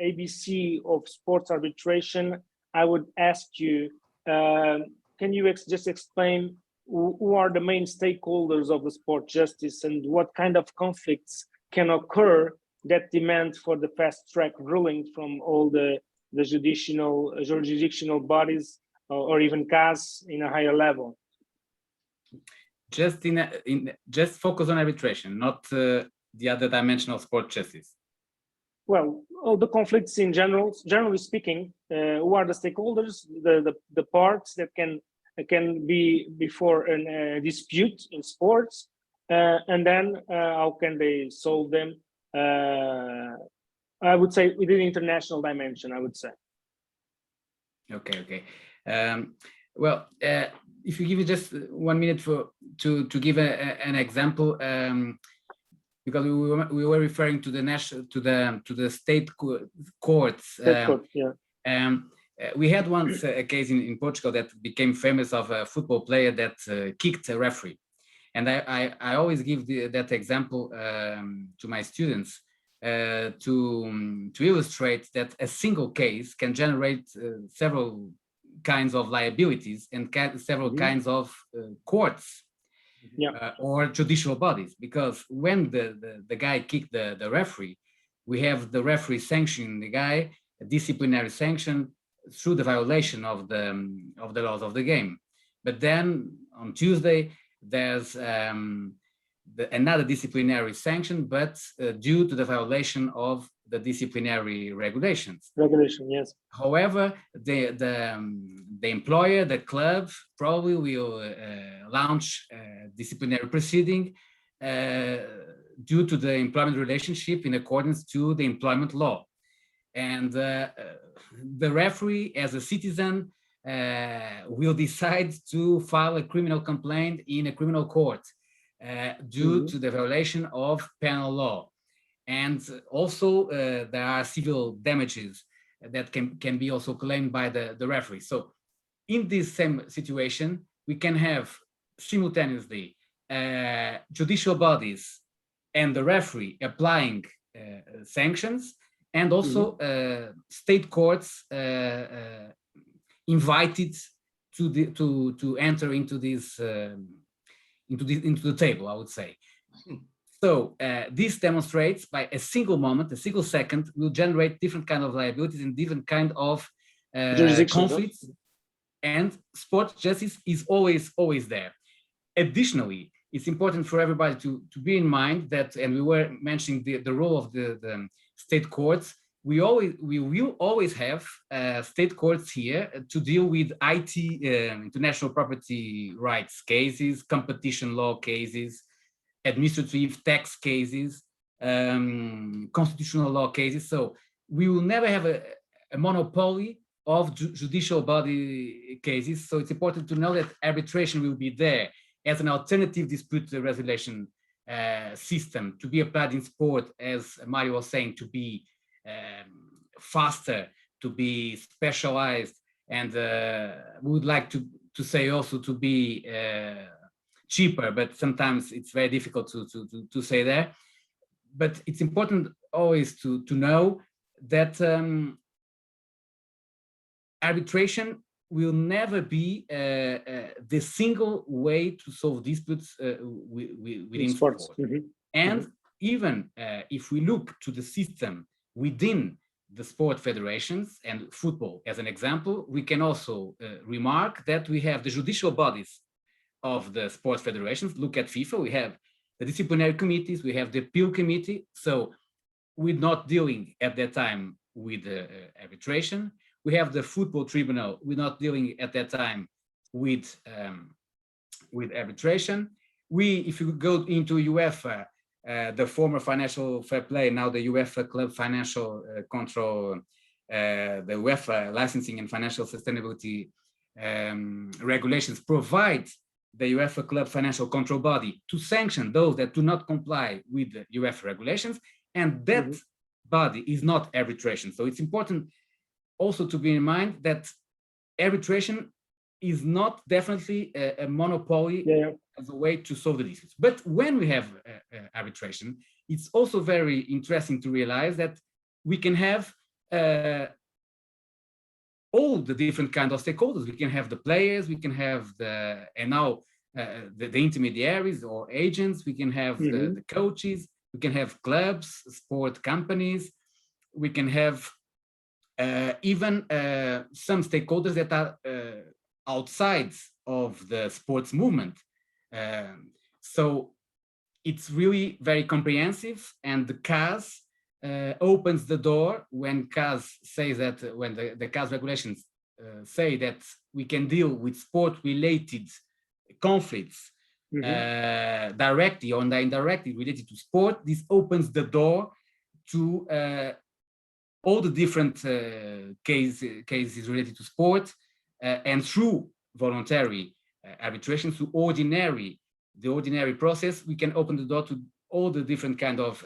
Speaker 2: ABC of sports arbitration. I would ask you, can you just explain who are the main stakeholders of the sport justice and what kind of conflicts can occur that demand for the fast track ruling from all the jurisdictional bodies or even CAS in a higher level?
Speaker 3: Just focus on arbitration, not the other dimension of sport justice.
Speaker 2: Well, all the conflicts in generally speaking, who are the stakeholders, the parts that can be before a dispute in sports, and then how can they solve them? I would say within the international dimension, I would say.
Speaker 3: Okay. Well, if you give me just 1 minute to give an example, because we were referring to the state courts. We had once a case in Portugal that became famous of a football player that kicked a referee, and I always give that example to my students to illustrate that a single case can generate several kinds of liabilities and several kinds of courts. Or judicial bodies, because when the guy kicked the referee, we have the referee sanctioning the guy, a disciplinary sanction through the violation of the laws of the game. But then on Tuesday there's another disciplinary sanction, but due to the violation of the disciplinary regulations.
Speaker 2: Yes.
Speaker 3: However, the employer, the club, probably will launch a disciplinary proceeding due to the employment relationship in accordance to the employment law. And the referee, as a citizen, will decide to file a criminal complaint in a criminal court due to the violation of penal law. And also there are civil damages that can be also claimed by the referee. So in this same situation, we can have simultaneously judicial bodies and the referee applying sanctions, and also state courts invited to enter into this into the table, I would say. So this demonstrates by a single moment, a single second, will generate different kind of liabilities and different kind of conflicts. And sports justice is always there. Additionally, it's important for everybody to bear in mind that, and we were mentioning the role of the state courts. We will always have state courts here to deal with international property rights cases, competition law cases, administrative tax cases, constitutional law cases. So we will never have a monopoly of judicial body cases. So it's important to know that arbitration will be there as an alternative dispute resolution system to be applied in sport, as Mario was saying, to be faster, to be specialized, and we would like to say also to be cheaper, but sometimes it's very difficult to say that. But it's important always to know that arbitration will never be the single way to solve disputes within sports. And even if we look to the system within the sport federations and football as an example, we can also remark that we have the judicial bodies of the sports federations. Look at FIFA, we have the disciplinary committees, we have the appeal committee. So we're not dealing at that time with arbitration. We have the football tribunal. We're not dealing at that time with arbitration. If you go into UEFA, the former financial fair play, now the UEFA Club Financial Control, the UEFA licensing and financial sustainability regulations provide the UEFA Club Financial Control Body to sanction those that do not comply with the UEFA regulations, and that body is not arbitration. So it's important also to bear in mind that arbitration is not definitely a monopoly as a way to solve the disputes. But when we have arbitration, it's also very interesting to realize that we can have all the different kinds of stakeholders. We can have the players, we can have the intermediaries or agents, we can have the coaches, we can have clubs, sport companies, we can have even some stakeholders that are outside of the sports movement. So it's really very comprehensive, and the CAS opens the door when CAS says that, when the CAS regulations say that we can deal with sport-related conflicts directly or indirectly related to sport. This opens the door to all the different cases related to sport, and through voluntary arbitration, through the ordinary process, we can open the door to all the different kind of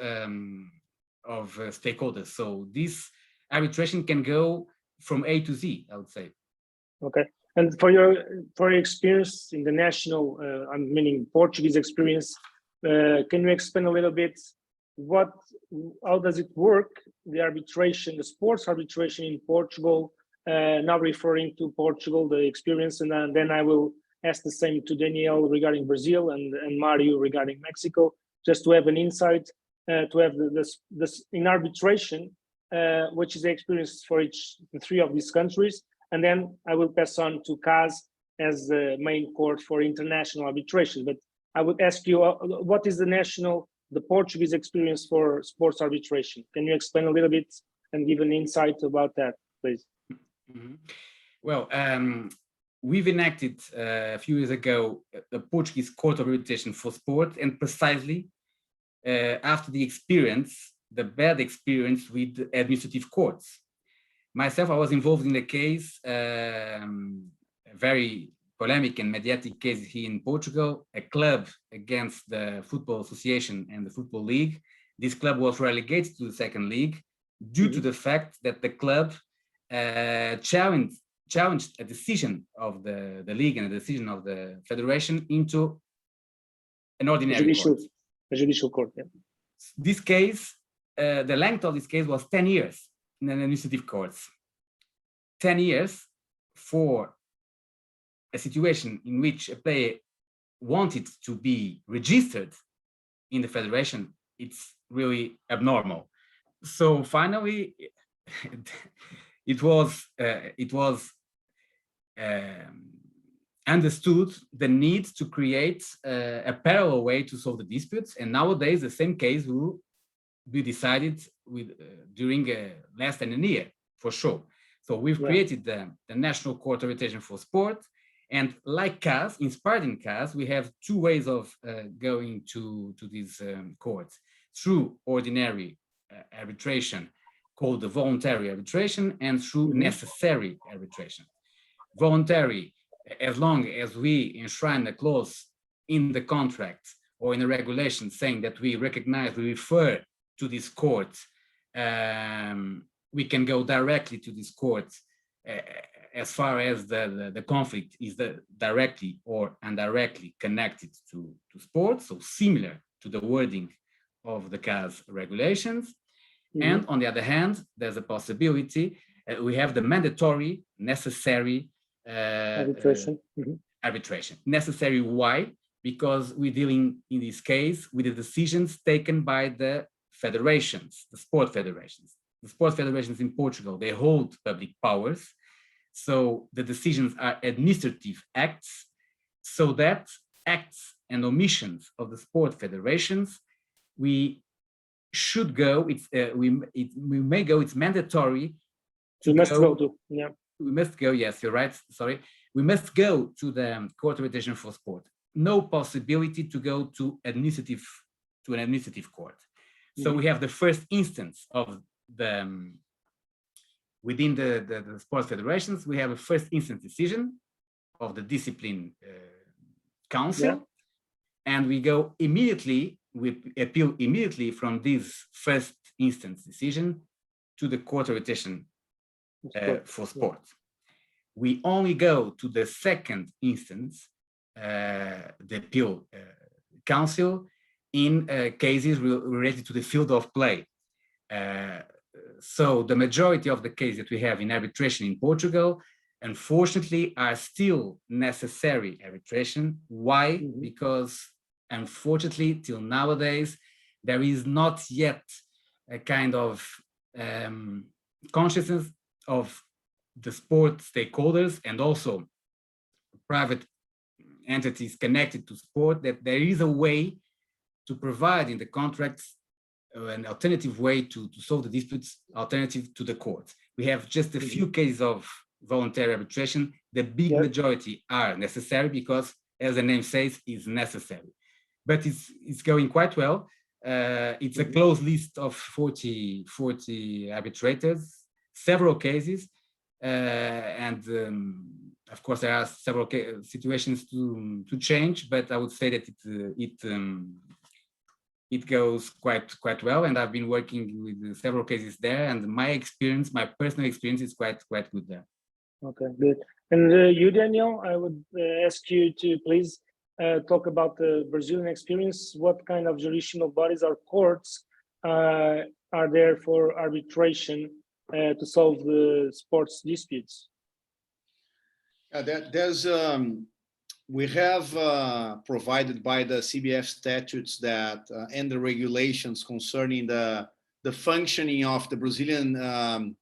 Speaker 3: stakeholders. So this arbitration can go from A to Z, I would say.
Speaker 2: Okay, and for your experience in the national, I'm meaning Portuguese experience, can you explain a little bit how does it work, the arbitration, the sports arbitration in Portugal, now referring to Portugal, the experience, and then I will ask the same to Daniel regarding Brazil and Mario regarding Mexico, just to have an insight, to have this in arbitration, which is the experience for the three of these countries, and then I will pass on to CAS as the main court for international arbitration. But I would ask you, what is the Portuguese experience for sports arbitration? Can you explain a little bit and give an insight about that, please?
Speaker 3: Well, we've enacted a few years ago the Portuguese Court of Arbitration for Sport, and precisely after the bad experience with administrative courts. Myself, I was involved in a case, a very polemic and mediatic case here in Portugal, a club against the Football Association and the Football League. This club was relegated to the second league due to the fact that the club challenged a decision of the league and a decision of the federation into an ordinary court.
Speaker 2: A judicial court, yeah.
Speaker 3: This case, the length of this case was 10 years in an administrative courts. 10 years for a situation in which a player want it to be registered in the federation, it's really abnormal. So finally, it was understood the need to create a parallel way to solve the disputes, and nowadays the same case will be decided with during less than a year, for sure. So we've created the National Court of Arbitration for Sport, and like CAS, inspired in CAS, we have two ways of going to these courts: through ordinary arbitration, called the voluntary arbitration, and through necessary arbitration. Voluntary, as long as we enshrine a clause in the contract or in the regulation saying that we recognize, we refer to this court, we can go directly to this court as far as the conflict is directly or indirectly connected to sport, so similar to the wording of the CAS regulations. And on the other hand, there's a possibility, we have the mandatory necessary arbitration. Necessary, why? Because we're dealing in this case with the decisions taken by the federations, the sport federations. The sport federations in Portugal, they hold public powers. So the decisions are administrative acts, so that acts and omissions of the sport federations, we should go, we may go, it's mandatory to we must go, yes, you're right, sorry. We must go to the Court of Arbitration for Sport. No possibility to go to an administrative court. So we have the first instance of the, within the sports federations, we have a first instance decision of the discipline council, and we go immediately, we appeal immediately from this first instance decision to the Court of Arbitration for Sport. We only go to the second instance, the appeal council, in cases related to the field of play. So the majority of the cases that we have in arbitration in Portugal, unfortunately, are still necessary arbitration. Why? Because unfortunately, till nowadays, there is not yet a kind of consciousness of the sport stakeholders and also private entities connected to sport that there is a way to provide in the contracts an alternative way to solve the disputes, alternative to the court. We have just a few cases of voluntary arbitration. The big majority are necessary because, as the name says, is necessary. But it's going quite well. It's a closed list of 40 arbitrators, several cases, and of course there are several situations to change. But I would say that it goes quite well, and I've been working with several cases there, and my experience, my personal experience, is quite good there.
Speaker 2: Okay, good. And you, Daniel, I would ask you to please talk about the Brazilian experience. What kind of judicial bodies or courts are there for arbitration to solve the sports disputes?
Speaker 5: We have provided by the CBF statutes that and the regulations concerning the functioning of the Brazilian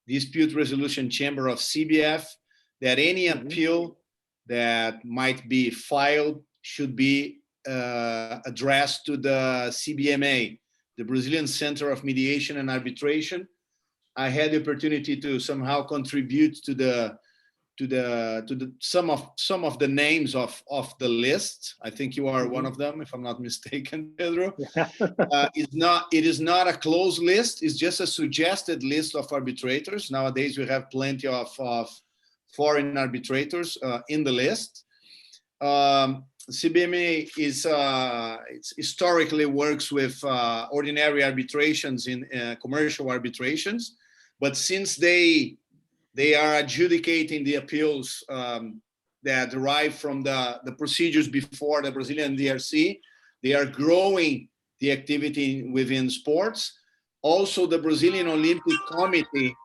Speaker 5: dispute resolution chamber of CBF, that any appeal that might be filed should be addressed to the CBMA, the Brazilian Center of Mediation and Arbitration. I had the opportunity to somehow contribute to some of the names of the list. I think you are one of them, if I'm not mistaken, Pedro. It is not a closed list. It's just a suggested list of arbitrators. Nowadays, we have plenty of foreign arbitrators in the list. CBMA is historically works with ordinary arbitrations in commercial arbitrations, but since they are adjudicating the appeals that derive from the procedures before the Brazilian DRC. They are growing the activity within sports. Also, the Brazilian Olympic Committee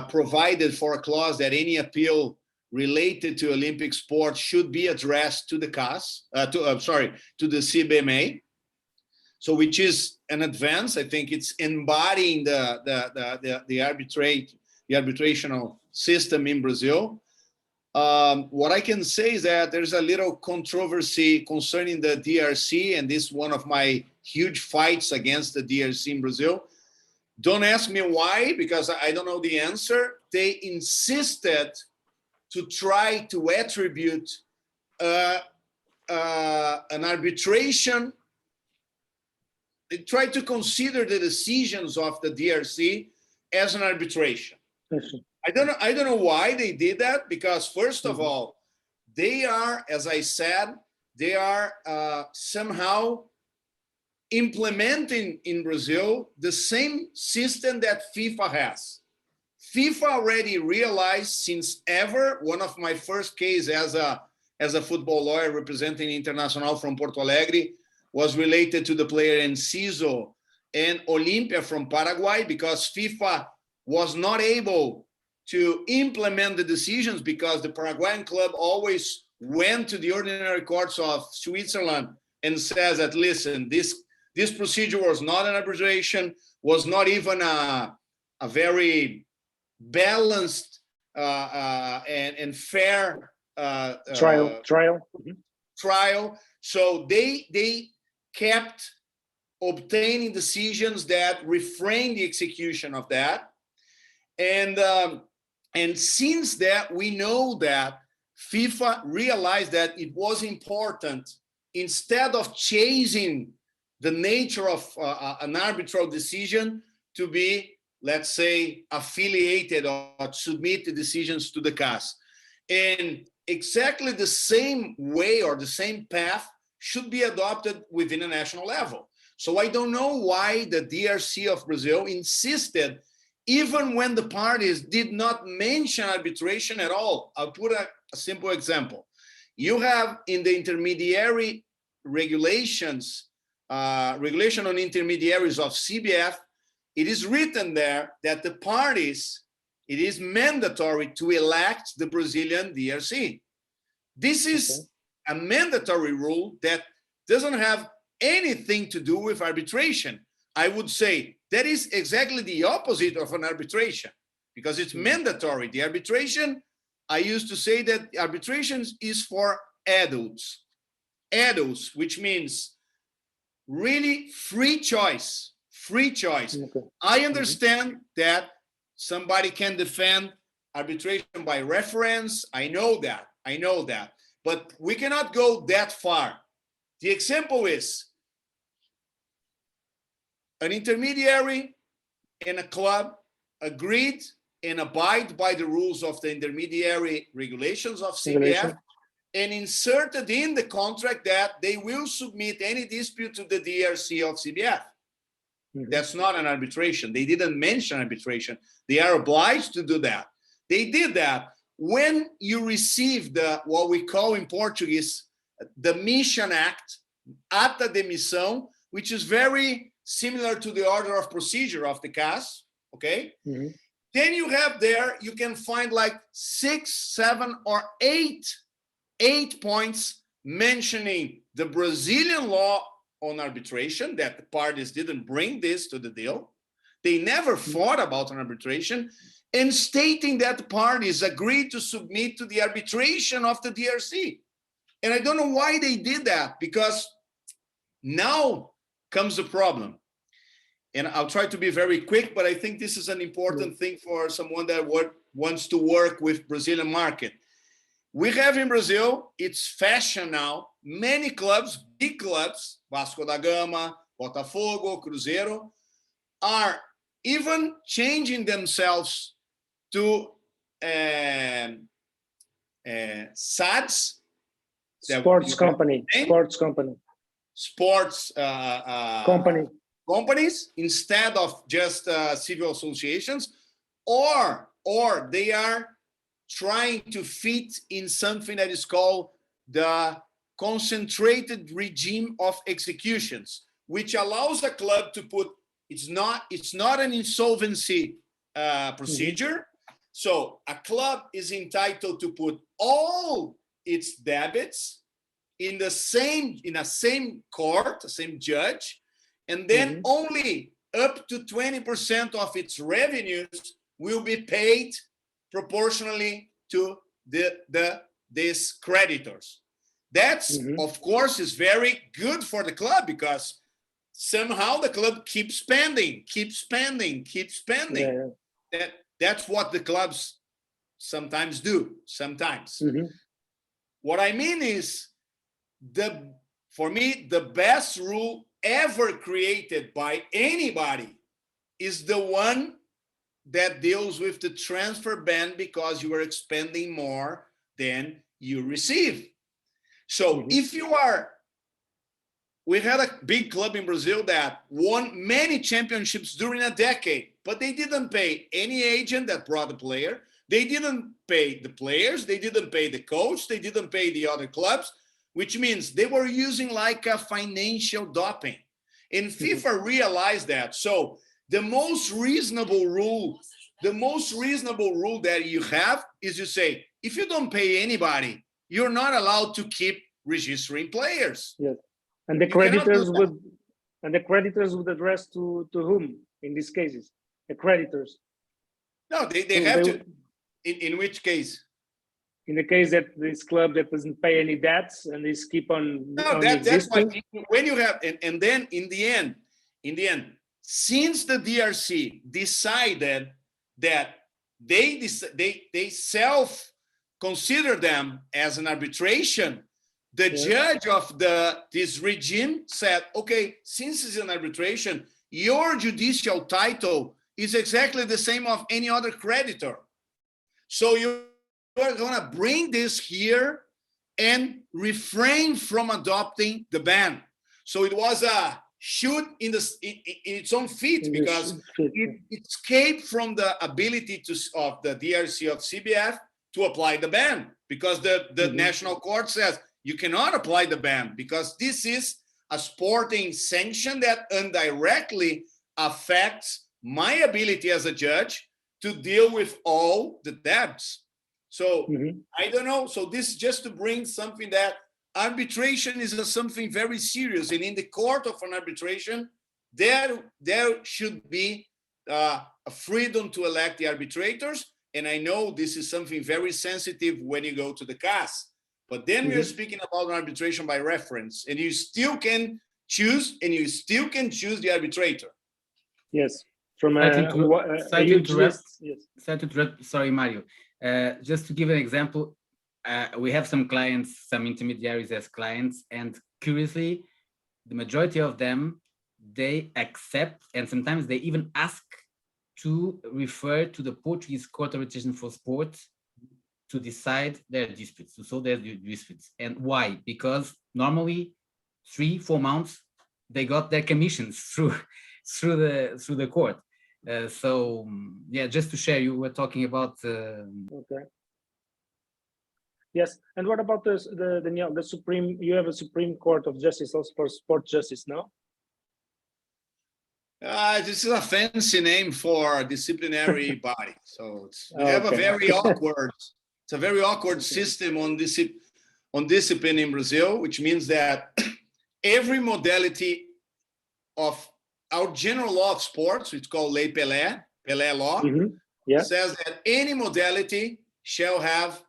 Speaker 5: provided for a clause that any appeal related to Olympic sports should be addressed to the CAS, to the CBMA. So, which is an advance. I think it's embodying the arbitrational system in Brazil. What I can say is that there's a little controversy concerning the DRC, and this is one of my huge fights against the DRC in Brazil. Don't ask me why, because I don't know the answer. They insisted to try to attribute an arbitration. They tried to consider the decisions of the DRC as an arbitration. I don't know why they did that, because first of all, they are, as I said, they are somehow implementing in Brazil the same system that FIFA has. FIFA already realized since ever, one of my first cases as a football lawyer representing Internacional from Porto Alegre was related to the player Enciso and Olimpia from Paraguay, because FIFA was not able to implement the decisions because the Paraguayan club always went to the ordinary courts of Switzerland and says that, listen, this procedure was not an arbitration, was not even a very balanced and fair
Speaker 2: trial.
Speaker 5: So they kept obtaining decisions that refrain the execution of that. And since that, we know that FIFA realized that it was important, instead of chasing the nature of an arbitral decision, to be, let's say, affiliated or submit the decisions to the CAS. And exactly the same way or the same path should be adopted within a national level. So I don't know why the DRC of Brazil insisted, even when the parties did not mention arbitration at all. I'll put a simple example. You have in the intermediary regulations, regulation on intermediaries of CBF, it is written there that the parties, it is mandatory to elect the Brazilian DRC. This is a mandatory rule that doesn't have anything to do with arbitration. I would say that is exactly the opposite of an arbitration, because it's mandatory. The arbitration, I used to say that arbitration is for adults. Adults, which means really free choice. Free choice. I understand that somebody can defend arbitration by reference. I know that. But we cannot go that far. The example is an intermediary and a club agreed and abide by the rules of the intermediary regulations of CBF and inserted in the contract that they will submit any dispute to the DRC of CBF. That's not an arbitration. They didn't mention arbitration. They are obliged to do that. They did that when you receive what we call in Portuguese, the Mission Act, Ata de Missão, which is very similar to the order of procedure of the CAS, okay? Then you have there, you can find like 6, 7, or 8 points mentioning the Brazilian law on arbitration, that the parties didn't bring this to the deal. They never thought about an arbitration, and stating that the parties agreed to submit to the arbitration of the DRC. And I don't know why they did that, because now comes the problem. And I'll try to be very quick, but I think this is an important thing for someone that wants to work with Brazilian market. We have in Brazil, it's fashion now, many clubs, big clubs, Vasco da Gama, Botafogo, Cruzeiro, are even changing themselves to SADs.
Speaker 2: Sports companies,
Speaker 5: instead of just civil associations, or they are trying to fit in something that is called the concentrated regime of executions, which allows a club to put, it's not an insolvency procedure. So a club is entitled to put all its debits in a same court, the same judge, and then only up to 20% of its revenues will be paid proportionally to these creditors. That's, of course, is very good for the club, because somehow the club keeps spending. Yeah. That's what the clubs sometimes do. What I mean is, for me, the best rule ever created by anybody is the one that deals with the transfer ban, because you are expending more than you receive. So if you are, we had a big club in Brazil that won many championships during a decade, but they didn't pay any agent that brought the player. They didn't pay the players. They didn't pay the coach. They didn't pay the other clubs, which means they were using like a financial doping. And FIFA realized that. So the most reasonable rule that you have is, you say, if you don't pay anybody, you're not allowed to keep registering players.
Speaker 2: Yes. And the creditors would address to whom in these cases? The creditors.
Speaker 5: No, they have to. In which case?
Speaker 2: In the case that this club that doesn't pay any debts and they keep on.
Speaker 5: No, that's what, when you have, and then in the end, since the DRC decided that they self consider them as an arbitration, the judge of this regime said, okay, since it's an arbitration, your judicial title is exactly the same of any other creditor. So you're going to bring this here and refrain from adopting the ban. So it was a shoot in its own feet, because it escaped from the ability of the DRC of CBF to apply the ban, because the national court says you cannot apply the ban, because this is a sporting sanction that indirectly affects my ability as a judge to deal with all the debts. So I don't know. So this is just to bring something that arbitration is something very serious, and in the court of an arbitration, there should be a freedom to elect the arbitrators. And I know this is something very sensitive when you go to the CAS, but then we're speaking about an arbitration by reference, and you still can choose, the arbitrator.
Speaker 2: Yes, from
Speaker 3: sorry, Mario. Just to give an example, we have some clients, some intermediaries as clients, and curiously, the majority of them, they accept, and sometimes they even ask to refer to the Portuguese Court of Arbitration for Sport to decide their disputes, to solve their disputes. And why? Because normally 3-4 months they got their commissions through the court. So yeah, just to share, you were talking about.
Speaker 2: Okay. Yes, and what about the Supreme? You have a Supreme Court of Justice also for sport justice, no?
Speaker 5: This is a fancy name for a disciplinary body. So we have a very awkward. It's a very awkward system on discipline in Brazil, which means that every modality of our general law of sports, it's called Lei Pelé law, says that any modality shall have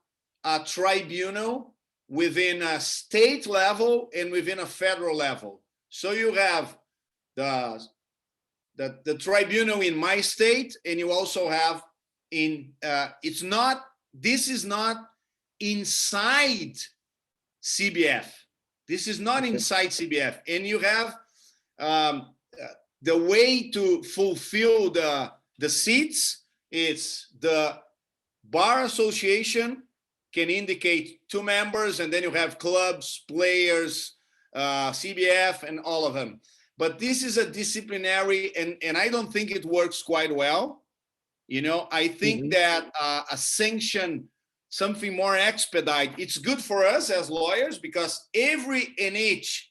Speaker 5: a tribunal within a state level and within a federal level. So you have the tribunal in my state, and you also have in this is not inside CBF. This is not inside CBF, and you have the way to fulfill the seats is the bar association can indicate 2 members, and then you have clubs, players, CBF, and all of them. But this is a disciplinary, and I don't think it works quite well. You know, I think that a sanction, something more expedite, it's good for us as lawyers, because every and each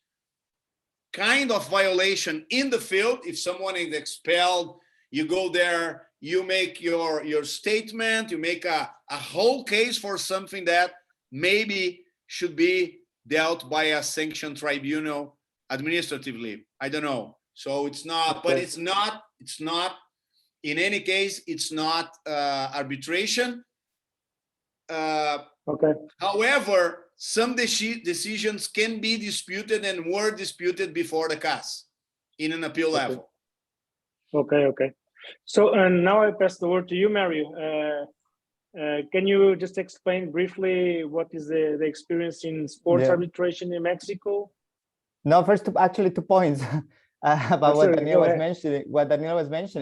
Speaker 5: kind of violation in the field, if someone is expelled, you go there, you make your statement, you make a whole case for something that maybe should be dealt by a sanctioned tribunal administratively. I don't know. So it's not, but it's not, in any case, it's not arbitration. However, some decisions can be disputed and were disputed before the CAS in an appeal level.
Speaker 2: Okay. So, and now I pass the word to you, Mario. Can you just explain briefly what is the experience in sports arbitration in Mexico?
Speaker 4: No, first, actually 2 points about what Daniel was mentioning.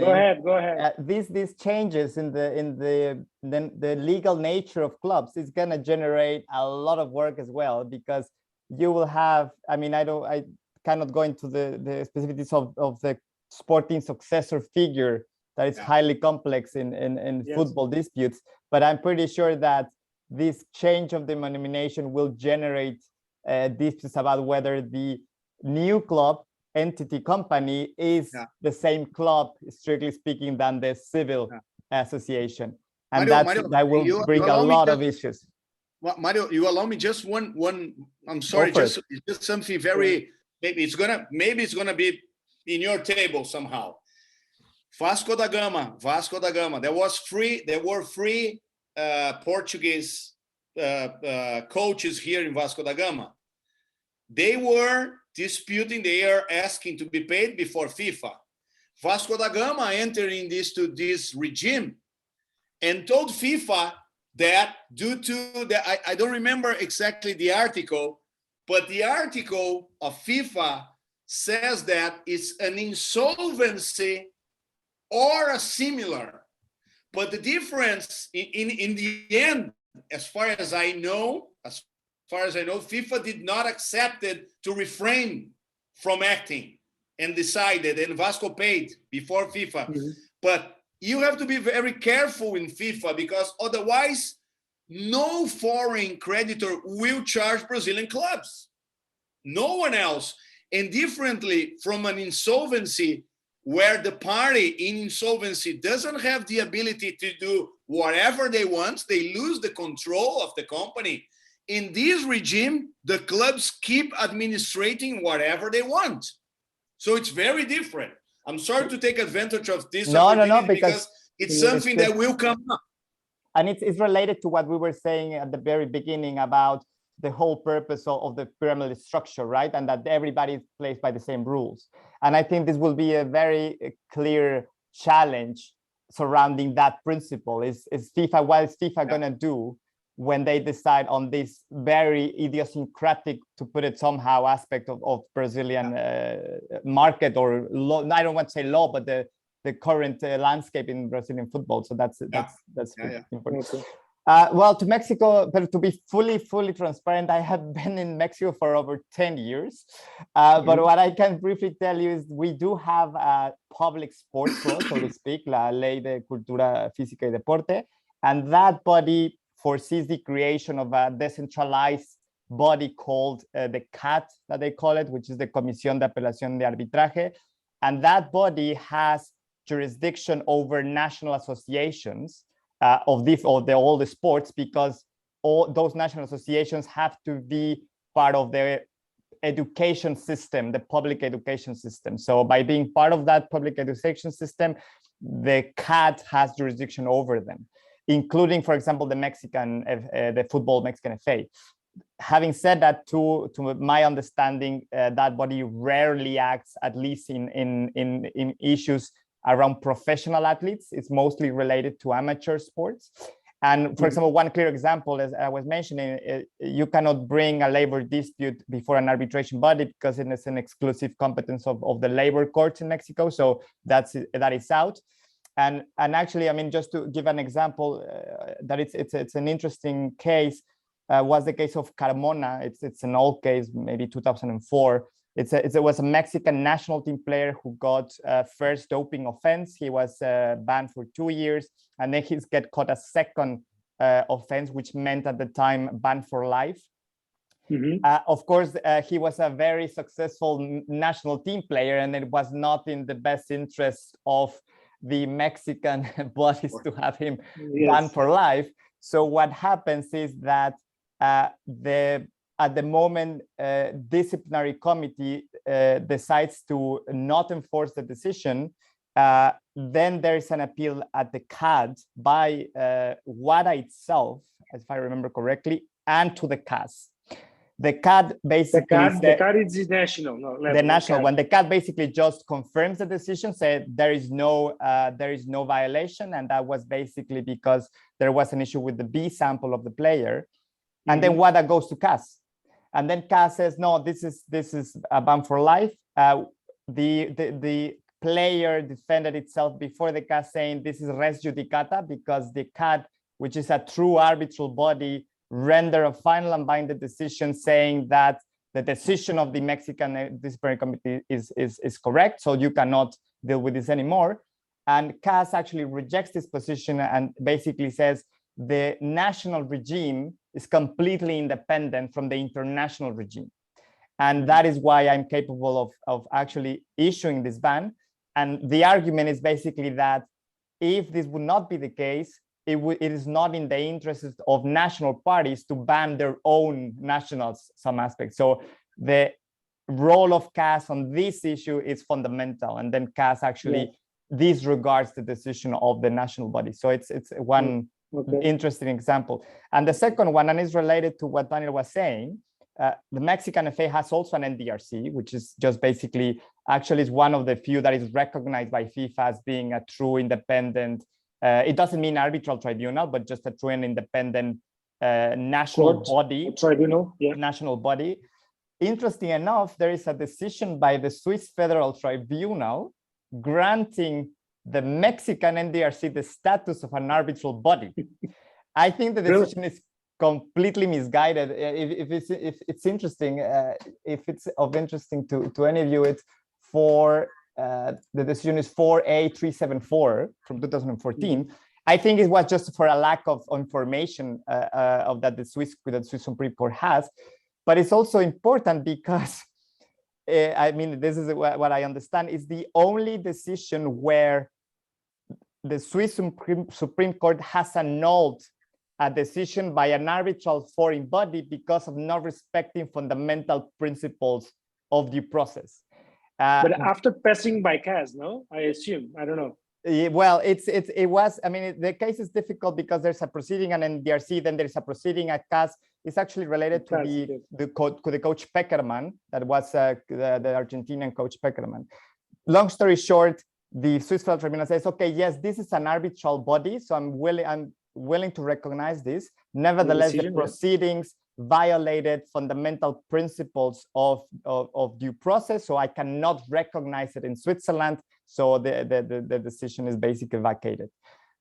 Speaker 4: Go ahead. These changes in the legal nature of clubs is going to generate a lot of work as well, because you will have. I mean, I cannot go into the specificities of the sporting successor figure that is highly complex in football disputes, but I'm pretty sure that this change of the denomination will generate disputes about whether the new club entity company is the same club, strictly speaking, than the civil association, and
Speaker 5: Mario,
Speaker 4: that will bring a lot of issues.
Speaker 5: Mario, you allow me just one. I'm sorry, just something very. Maybe it's gonna be in your table somehow. Vasco da Gama. There were three Portuguese coaches here in Vasco da Gama. They were disputing, they are asking to be paid before FIFA. Vasco da Gama entered in this regime and told FIFA that due to I don't remember exactly the article, but the article of FIFA says that it's an insolvency or a similar. But the difference in the end, as far as I know, FIFA did not accept it to refrain from acting and decided, and Vasco paid before FIFA. Mm-hmm. But you have to be very careful in FIFA, because otherwise no foreign creditor will charge Brazilian clubs. No one else. And differently from an insolvency, where the party in insolvency doesn't have the ability to do whatever they want, they lose the control of the company. In this regime, the clubs keep administrating whatever they want. So it's very different. I'm sorry to take advantage of this opportunity, because it's something that will come up.
Speaker 4: And it's related to what we were saying at the very beginning about the whole purpose of the pyramid structure, right? And that everybody plays by the same rules. And I think this will be a very clear challenge surrounding that principle. Is FIFA, what is FIFA gonna do when they decide on this very idiosyncratic, to put it somehow, aspect of Brazilian market, or law? I don't want to say law, but the current landscape in Brazilian football. So that's important. Well, to Mexico, but to be fully transparent, I have been in Mexico for over 10 years. But what I can briefly tell you is we do have a public sports law, so to speak, La Ley de Cultura Física y Deporte, and that body foresees the creation of a decentralized body called the CAT, that they call it, which is the Comisión de Apelación de Arbitraje. And that body has jurisdiction over national associations of all the sports, because all those national associations have to be part of the education system, the public education system. So by being part of that public education system, the CAT has jurisdiction over them, including, for example, the football Mexican FA. Having said that, to my understanding, that body rarely acts, at least in issues around professional athletes. It's mostly related to amateur sports. And for example, one clear example, as I was mentioning, you cannot bring a labor dispute before an arbitration body, because it is an exclusive competence of the labor courts in Mexico. So that is out. And actually, I mean, just to give an example, that it's an interesting case, was the case of Carmona. It's an old case, maybe 2004. It was a Mexican national team player who got first doping offense. He was banned for 2 years, and then he's get caught a second offense, which meant at the time banned for life. Of course, he was a very successful national team player, and it was not in the best interest of the Mexican bodies to have him
Speaker 2: Yes.
Speaker 4: banned for life. So what happens is that at the moment, disciplinary committee decides to not enforce the decision. Then there is an appeal at the CAD by WADA itself, if I remember correctly, and to the CAS. The CAD basically
Speaker 2: The CAD is the national, no, level,
Speaker 4: the national
Speaker 2: CAD.
Speaker 4: one. The CAD basically just confirms the decision, said there is no violation, and that was basically because there was an issue with the B sample of the player, and then WADA goes to CAS, and then CAS says no, this is a ban for life. The player defended itself before the CAS, saying this is res judicata because the CAD, which is a true arbitral body, render a final and binding decision saying that the decision of the Mexican disciplinary committee is correct, so you cannot deal with this anymore. And CAS actually rejects this position and basically says the national regime is completely independent from the international regime. And that is why I'm capable of actually issuing this ban. And the argument is basically that if this would not be the case, it is not in the interest of national parties to ban their own nationals some aspects. So the role of CAS on this issue is fundamental, and then CAS actually disregards the decision of the national body. So it's one interesting example. And the second one, and is related to what Daniel was saying, the Mexican FA has also an NDRC, which is just basically actually is one of the few that is recognized by FIFA as being a true independent. It doesn't mean arbitral tribunal, but just a true and independent national body.
Speaker 2: Tribunal,
Speaker 4: national body. Interesting enough, there is a decision by the Swiss Federal Tribunal granting the Mexican NDRC the status of an arbitral body. I think the decision is completely misguided. If it's interesting, if it's of interesting to any of you, it's for the decision is 4A374 from 2014. I think it was just for a lack of information of that the Swiss Supreme Court has, but it's also important because I mean, this is what I understand is the only decision where the Swiss Supreme Court has annulled a decision by an arbitral foreign body because of not respecting fundamental principles of due process.
Speaker 2: But after passing by CAS, no? I assume, I don't know.
Speaker 4: Well, it was, I mean, the case is difficult because there's a proceeding and NDRC, then there's a proceeding at CAS. It's actually related to the coach Peckerman, that was the Argentinian coach Peckerman. Long story short, the Swiss Federal Tribunal says, okay, yes, this is an arbitral body, so I'm willing to recognize this. Nevertheless, the proceedings violated fundamental principles of due process, so I cannot recognize it in Switzerland. So the decision is basically vacated.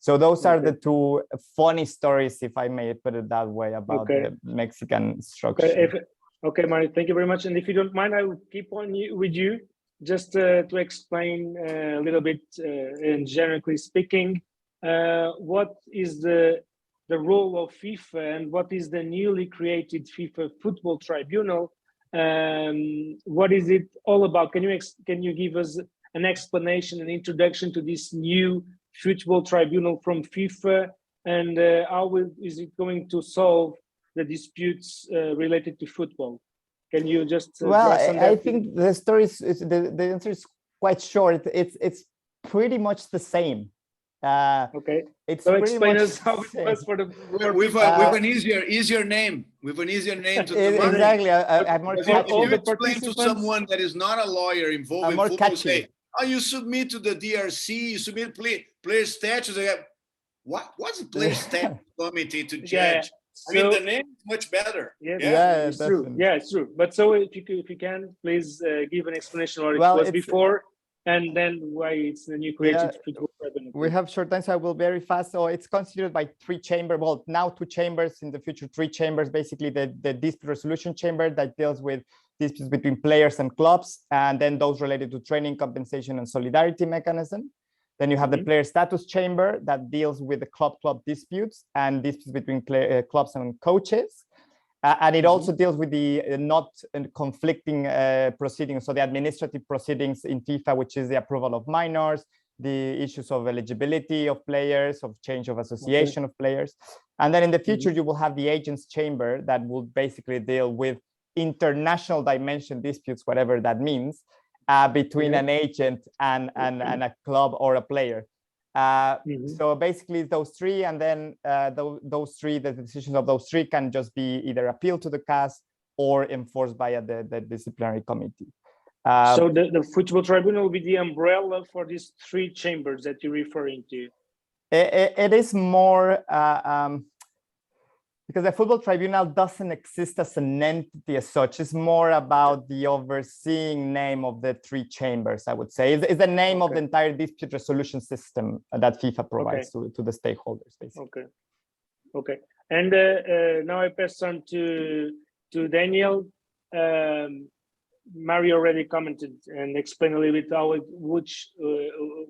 Speaker 4: So those are the two funny stories, if I may put it that way, about the Mexican structure.
Speaker 2: Okay, Mario, thank you very much. And if you don't mind, I will keep on with you just to explain a little bit, and generally speaking, what is the role of FIFA and what is the newly created FIFA Football Tribunal? What is it all about? Can you give us an explanation, an introduction to this new Football Tribunal from FIFA, and how is it going to solve the disputes related to football? Can you just
Speaker 4: well, I think the story is the answer is quite short. It's pretty much the same.
Speaker 2: It's so explain us how it was for the
Speaker 5: with an easier name. With an easier name to
Speaker 4: exactly. I'm more catchy.
Speaker 5: If you explain to someone that is not a lawyer involved in football, say, "Oh, you submit to the DRC, you submit player statutes." What's the player statute committee to judge? I mean, the name is much better.
Speaker 2: It's true. Yeah, it's true. But so if you can, please give an explanation what it was before, and then why it's the new created football tribunal.
Speaker 4: We have short time, so I will very fast. So it's constituted by three chambers. Well, now two chambers, in the future three chambers. Basically, the dispute resolution chamber that deals with disputes between players and clubs, and then those related to training, compensation, and solidarity mechanism. Then you have the player status chamber that deals with the club disputes and disputes between clubs and coaches. And it also deals with the not conflicting proceedings, so the administrative proceedings in FIFA, which is the approval of minors, the issues of eligibility of players, of change of association of players. And then in the future, you will have the agents chamber that will basically deal with international dimension disputes, whatever that means, between an agent and a club or a player. So basically those three, and then those three, the decisions of those three can just be either appealed to the CAS or enforced by the disciplinary committee.
Speaker 2: So the Football Tribunal will be the umbrella for these three chambers that you're referring to.
Speaker 4: It is more because the Football Tribunal doesn't exist as an entity as such. It's more about the overseeing name of the three chambers, I would say. It's the name of the entire dispute resolution system that FIFA provides to the stakeholders, basically.
Speaker 2: Okay. And now I pass on to Daniel. Mario already commented and explained a little bit how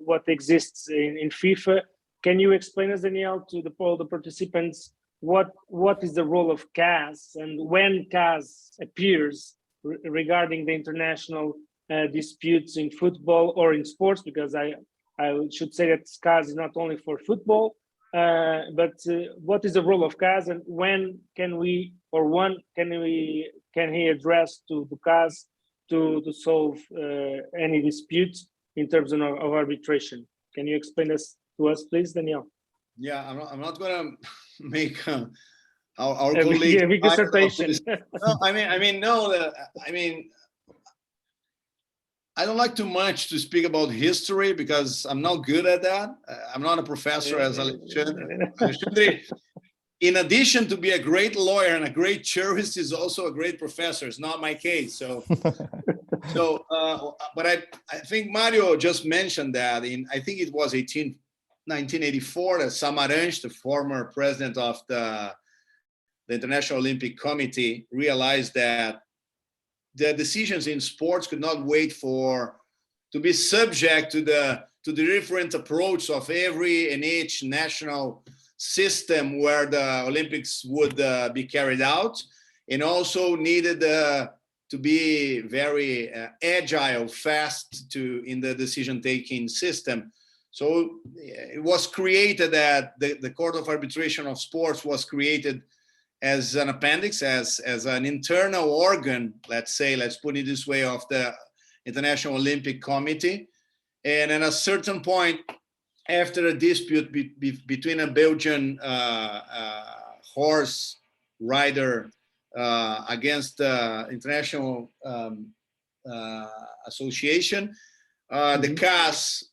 Speaker 2: what exists in FIFA. Can you explain us, Daniel, to all the participants, what is the role of CAS and when CAS appears regarding the international disputes in football or in sports? Because I should say that CAS is not only for football, but what is the role of CAS, and when can he address to the CAS to solve any disputes in terms of arbitration? Can you explain this to us, please, Daniel?
Speaker 5: Yeah, I'm not going to make our
Speaker 2: big dissertation.
Speaker 5: No, I don't like too much to speak about history because I'm not good at that. I'm not a professor as Alexandre. Alexandre, in addition to be a great lawyer and a great jurist, is also a great professor. It's not my case. But I think Mario just mentioned that I think it was 1984, that Samaranch, the former president of the International Olympic Committee, realized that the decisions in sports could not wait to be subject to the different approach of every and each national system where the Olympics would be carried out, and also needed to be very agile, fast in the decision-taking system. So it was created that the Court of Arbitration of Sports was created as an appendix, as an internal organ, let's put it this way, of the International Olympic Committee. And at a certain point, after a dispute between a Belgian horse rider against the International Association, the CAS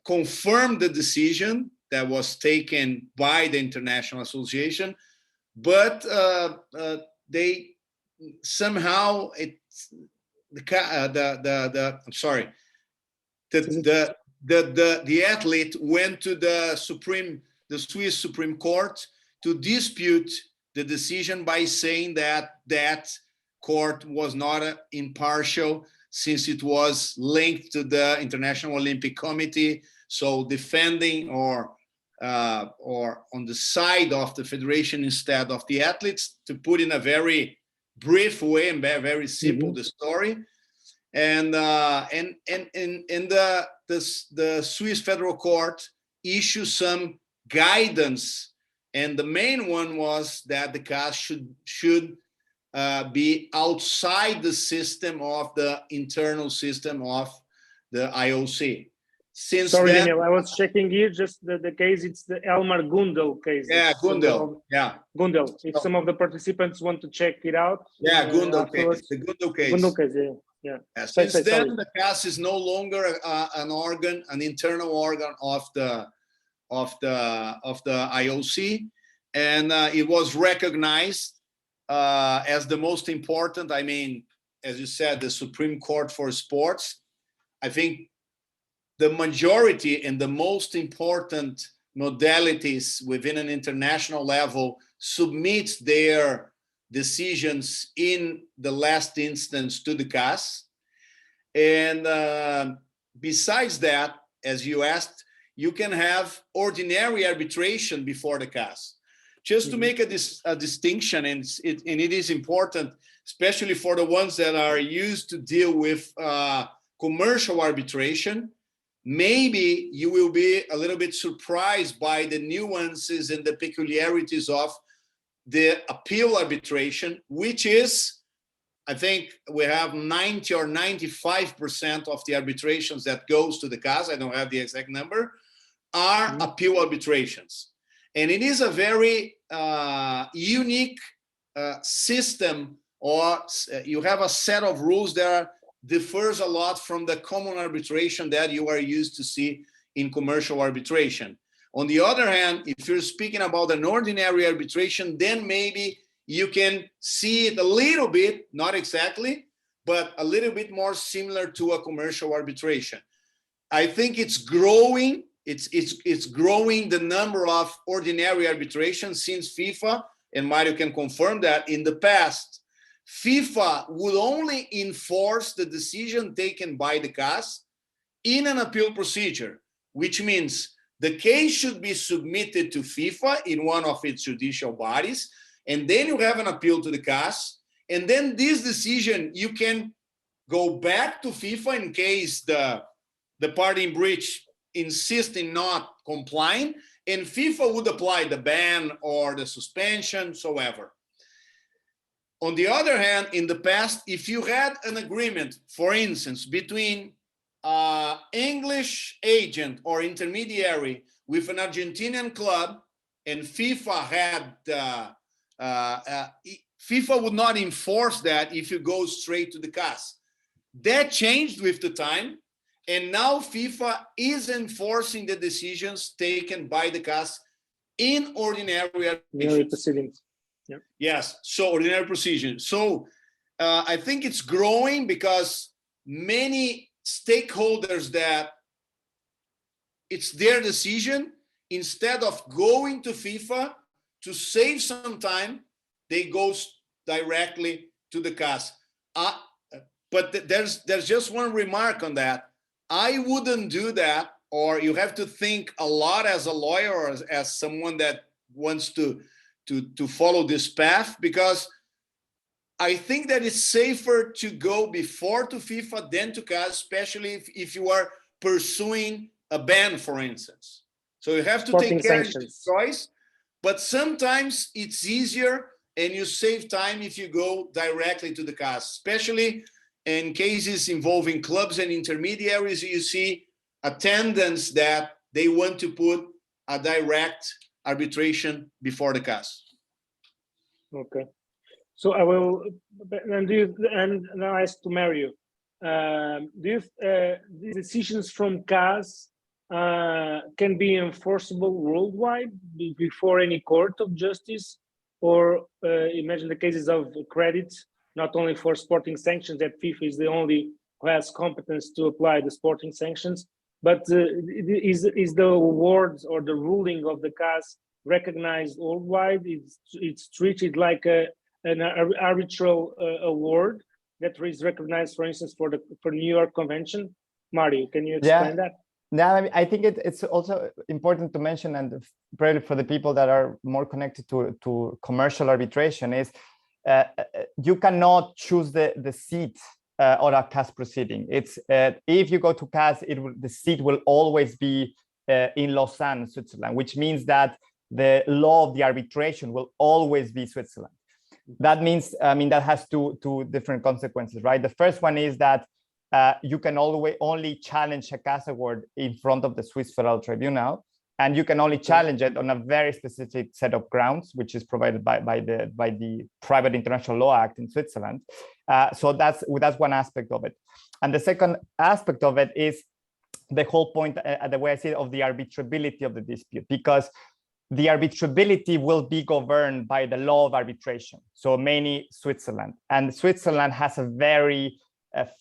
Speaker 5: confirmed the decision that was taken by the International Association, but they somehow the athlete went to the Swiss Supreme Court to dispute the decision by saying that court was not impartial, since it was linked to the International Olympic Committee, so defending or on the side of the federation instead of the athletes, to put in a very brief way and very simple the story. And the Swiss Federal Court issued some guidance, and the main one was that the CAS should be outside the system of the internal system of the IOC.
Speaker 2: Sorry, Daniel, I was checking here, just the case, it's the Elmar Gundel case.
Speaker 5: Yeah, Gundel.
Speaker 2: Gundel. If some of the participants want to check it out.
Speaker 5: Yeah, Gundel case. The Gundel case.
Speaker 2: Gundel case, yeah.
Speaker 5: Since then, the CAS is no longer an internal organ of the IOC, and it was recognized as the most important. I mean, as you said, the Supreme Court for sports. I think the majority and the most important modalities within an international level submit their decisions in the last instance to the CAS. And besides that, as you asked, you can have ordinary arbitration before the CAS. Just to make a distinction, and it is important, especially for the ones that are used to deal with commercial arbitration, maybe you will be a little bit surprised by the nuances and the peculiarities of the appeal arbitration, which is, I think we have 90 or 95% of the arbitrations that goes to the CAS, I don't have the exact number, are appeal arbitrations. And it is a very unique system, or you have a set of rules that differs a lot from the common arbitration that you are used to see in commercial arbitration. On the other hand, if you're speaking about an ordinary arbitration, then maybe you can see it a little bit, not exactly, but a little bit more similar to a commercial arbitration. I think it's growing. It's growing the number of ordinary arbitrations since FIFA, and Mario can confirm that in the past, FIFA would only enforce the decision taken by the CAS in an appeal procedure, which means the case should be submitted to FIFA in one of its judicial bodies, and then you have an appeal to the CAS, and then this decision, you can go back to FIFA in case the party in breach insists in not complying, and FIFA would apply the ban or the suspension, so ever. On the other hand, in the past, if you had an agreement, for instance, between an English agent or intermediary with an Argentinian club, and FIFA had FIFA would not enforce that if you go straight to the CAS. That changed with the time, and now FIFA is enforcing the decisions taken by the CAS in ordinary
Speaker 2: proceedings. Yeah.
Speaker 5: Yes, so ordinary proceedings. So I think it's growing because many stakeholders that it's their decision, instead of going to FIFA to save some time, they go directly to the CAS. But there's just one remark on that. I wouldn't do that, or you have to think a lot as a lawyer or as someone that wants to follow this path, because I think that it's safer to go before to FIFA than to CAS, especially if you are pursuing a ban, for instance. So you have to
Speaker 2: Sporting
Speaker 5: take care of
Speaker 2: sanctions.
Speaker 5: your choice, but sometimes it's easier and you save time if you go directly to the CAS, especially in cases involving clubs and intermediaries. You see attendants that they want to put a direct arbitration before the CAS.
Speaker 2: Okay. So I will, and now I ask to Mario, the decisions from CAS can be enforceable worldwide before any court of justice, or imagine the cases of credit, not only for sporting sanctions, that FIFA is the only who has competence to apply the sporting sanctions, but is the award or the ruling of the CAS recognized worldwide? It's treated like an arbitral award that is recognized, for instance, for New York Convention. Mario, can you explain that?
Speaker 4: Yeah, I think it's also important to mention, and probably for the people that are more connected to commercial arbitration, is you cannot choose the seat or a CAS proceeding. It's if you go to CAS, the seat will always be in Lausanne, Switzerland, which means that the law of the arbitration will always be Switzerland. That means, that has two different consequences, right? The first one is that you can only challenge a CAS award in front of the Swiss Federal Tribunal, and you can only challenge it on a very specific set of grounds, which is provided by the Private International Law Act in Switzerland. So that's one aspect of it. And the second aspect of it is the whole point, the way I see it, of the arbitrability of the dispute, because the arbitrability will be governed by the law of arbitration, so mainly Switzerland. And Switzerland has a very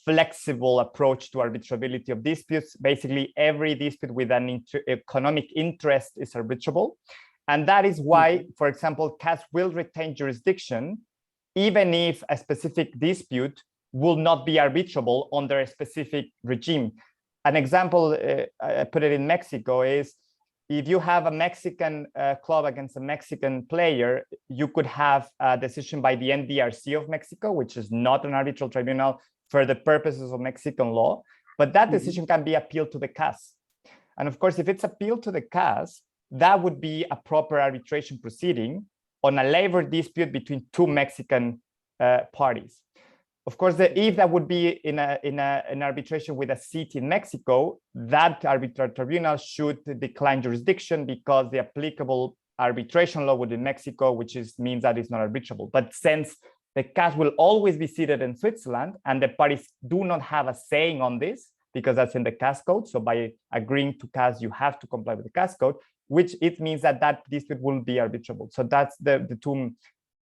Speaker 4: flexible approach to arbitrability of disputes. Basically, every dispute with an economic interest is arbitrable. And that is why, for example, CAS will retain jurisdiction, even if a specific dispute will not be arbitrable under a specific regime. An example, I put it in Mexico, is if you have a Mexican club against a Mexican player, you could have a decision by the NDRC of Mexico, which is not an arbitral tribunal for the purposes of Mexican law. but that decision can be appealed to the CAS. And of course, if it's appealed to the CAS, that would be a proper arbitration proceeding on a labor dispute between two Mexican parties. Of course, if that would be in an arbitration with a seat in Mexico, that arbitral tribunal should decline jurisdiction because the applicable arbitration law would be Mexico, which means that it's not arbitrable. But since the CAS will always be seated in Switzerland and the parties do not have a saying on this because that's in the CAS code. So by agreeing to CAS, you have to comply with the CAS code, which it means that that dispute will be arbitrable. So that's the two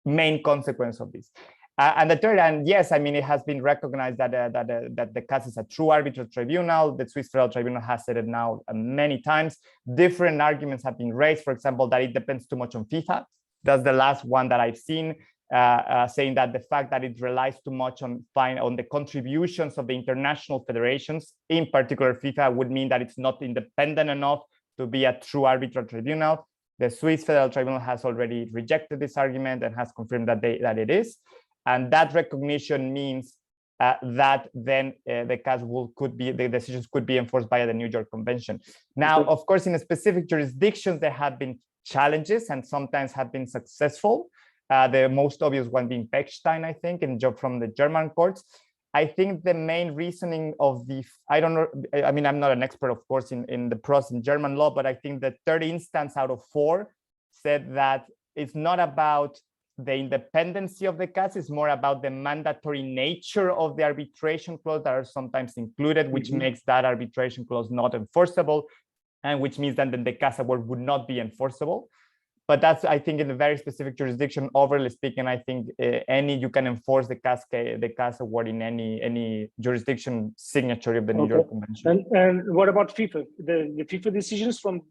Speaker 4: main consequences of this. And the third, and yes, I mean, it has been recognized that the CAS is a true arbitral tribunal. The Swiss Federal Tribunal has said it now many times. Different arguments have been raised, for example, that it depends too much on FIFA. That's the last one that I've seen, saying that the fact that it relies too much on the contributions of the international federations, in particular FIFA, would mean that it's not independent enough to be a true arbitral tribunal. The Swiss Federal Tribunal has already rejected this argument and has confirmed that it is. And that recognition means that then the CAS the decisions could be enforced by the New York Convention. Now, of course, in specific jurisdictions, there have been challenges and sometimes have been successful. The most obvious one being Pechstein, I think, from the German courts. I think the main reasoning of I don't know, I mean, I'm not an expert, of course, in the process in German law, but I think the third instance out of 4 said that it's not about the independency of the CAS, is more about the mandatory nature of the arbitration clause that are sometimes included, which makes that arbitration clause not enforceable, and which means that then the CAS award would not be enforceable. But that's, I think, in a very specific jurisdiction. Overly speaking, I think you can enforce the CAS award in any jurisdiction signatory of the New York Convention.
Speaker 2: And what about FIFA? The FIFA decisions from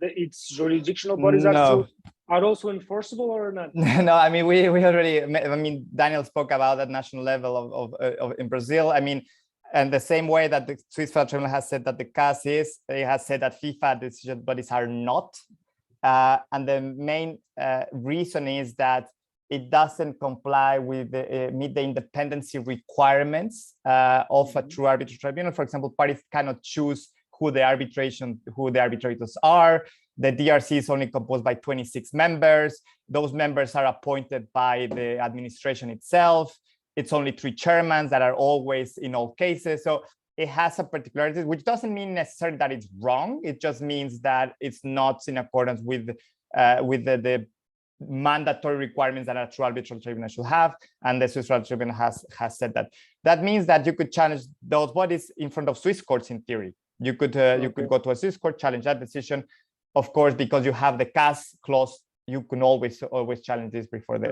Speaker 2: its jurisdictional bodies
Speaker 4: No.
Speaker 2: are also enforceable or not?
Speaker 4: No, I mean, we already, I mean, Daniel spoke about that national level of in Brazil. I mean, and the same way that the Swiss Federal Tribunal has said that the CAS is, it has said that FIFA decision bodies are not. And the main reason is that it doesn't comply with meet the independency requirements of a true arbitral tribunal. For example, parties cannot choose who the arbitrators are. The DRC is only composed by 26 members. Those members are appointed by the administration itself. It's only 3 chairmen that are always in all cases. So it has a particularity, which doesn't mean necessarily that it's wrong. It just means that it's not in accordance with the mandatory requirements that a true arbitral tribunal should have. And the Swiss Federal Tribunal has said that. That means that you could challenge those bodies in front of Swiss courts in theory. You could go to a Swiss court, challenge that decision. Of course, because you have the CAS clause, you can always challenge this before the